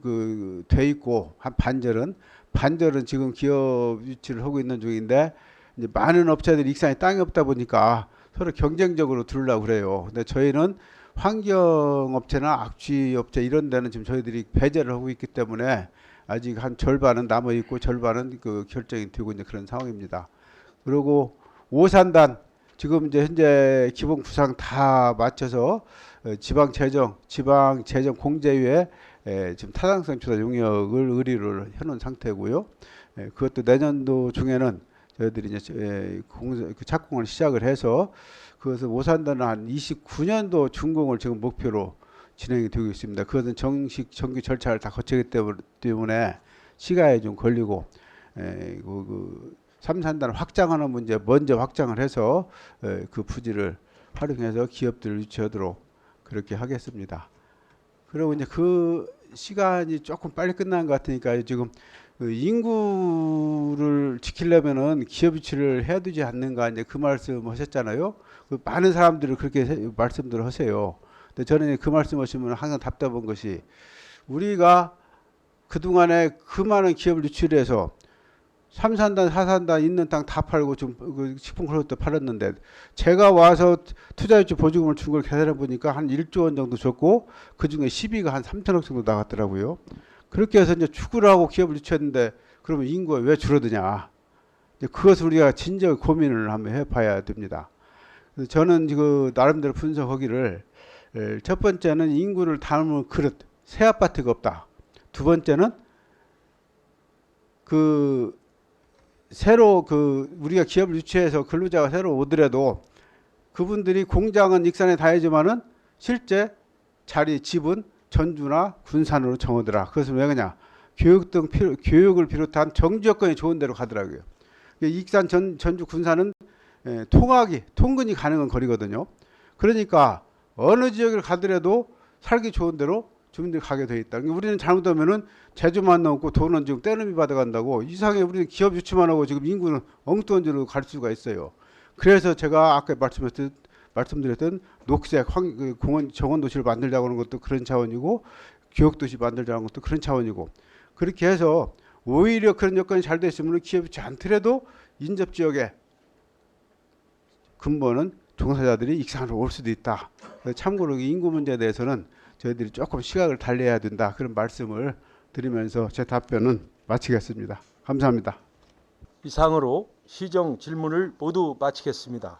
돼 있고, 한 반절은 지금 기업 유치를 하고 있는 중인데, 이제 많은 업체들이 익산에 땅이 없다 보니까 서로 경쟁적으로 들으려고 그래요. 근데 저희는 환경업체나 악취업체 이런 데는 지금 저희들이 배제를 하고 있기 때문에 아직 한 절반은 남아 있고 절반은 그 결정이 되고 있는 그런 상황입니다. 그리고 오산단 지금 이제 현재 기본 구상 다 맞춰서 지방재정 공제위에 지금 타당성 조사 용역을 의뢰를 해놓은 상태고요. 그것도 내년도 중에는 저희들이 이제 그 착공을 시작을 해서, 그것은 오산단은 한 29년도 준공을 지금 목표로 진행이 되고 있습니다. 그것은 정규 절차를 다 거치기 때문에 시간이 좀 걸리고, 3산단 확장하는 문제 먼저 확장을 해서 그 부지를 활용해서 기업들을 유치하도록 그렇게 하겠습니다. 그리고 이제 그 시간이 조금 빨리 끝난 것 같으니까 지금 그 인구를 지키려면은 기업 유치를 해야 되지 않는가, 이제 그 말씀하셨잖아요. 그 많은 사람들을 그렇게 말씀들 하세요. 근데 저는 그 말씀하시면 항상 답답한 것이, 우리가 그 동안에 그 많은 기업을 유치를 해서 3산단, 4산단 있는 땅 다 팔고 지금 그 식품 클러스터 팔았는데, 제가 와서 투자유치 보조금을 준 걸 계산해 보니까 한 1조 원 정도 줬고, 그 중에 12가 한 3천억 정도 나갔더라고요. 그렇게 해서 이제 추구를 하고 기업을 유치했는데, 그러면 인구가 왜 줄어드냐? 그것을 우리가 진정 고민을 한번 해봐야 됩니다. 그래서 저는 그 나름대로 분석하기를, 첫 번째는 인구를 담을 그릇, 새 아파트가 없다. 두 번째는 새로 우리가 기업을 유치해서 근로자가 새로 오더라도 그분들이 공장은 익산에 다니지만은 실제 집은 전주나 군산으로 정하더라. 그것은 왜 그러냐? 교육을 비롯한 정지 여건이 좋은 데로 가더라고요. 익산 전주 군산은 통근이 가능한 거리거든요. 그러니까 어느 지역을 가더라도 살기 좋은 데로 주민들이 가게 돼 있다. 우리는 잘못하면은 제주만 넘고 돈은 지금 떼놈이 받아간다고, 이상하게 우리는 기업 유치만 하고 지금 인구는 엉뚱한 데로 갈 수가 있어요. 그래서 제가 아까 말씀드렸던 녹색 공원 정원도시를 만들자고 하는 것도 그런 차원이고, 교육도시 만들자는 것도 그런 차원이고, 그렇게 해서 오히려 그런 여건이 잘 됐으면 기업 유치 않더라도 인접지역에 근본은 종사자들이 익산으로 올 수도 있다. 참고로 인구 문제에 대해서는 저희들이 조금 시각을 달리해야 된다, 그런 말씀을 드리면서 제 답변은 마치겠습니다. 감사합니다. 이상으로 시정 질문을 모두 마치겠습니다.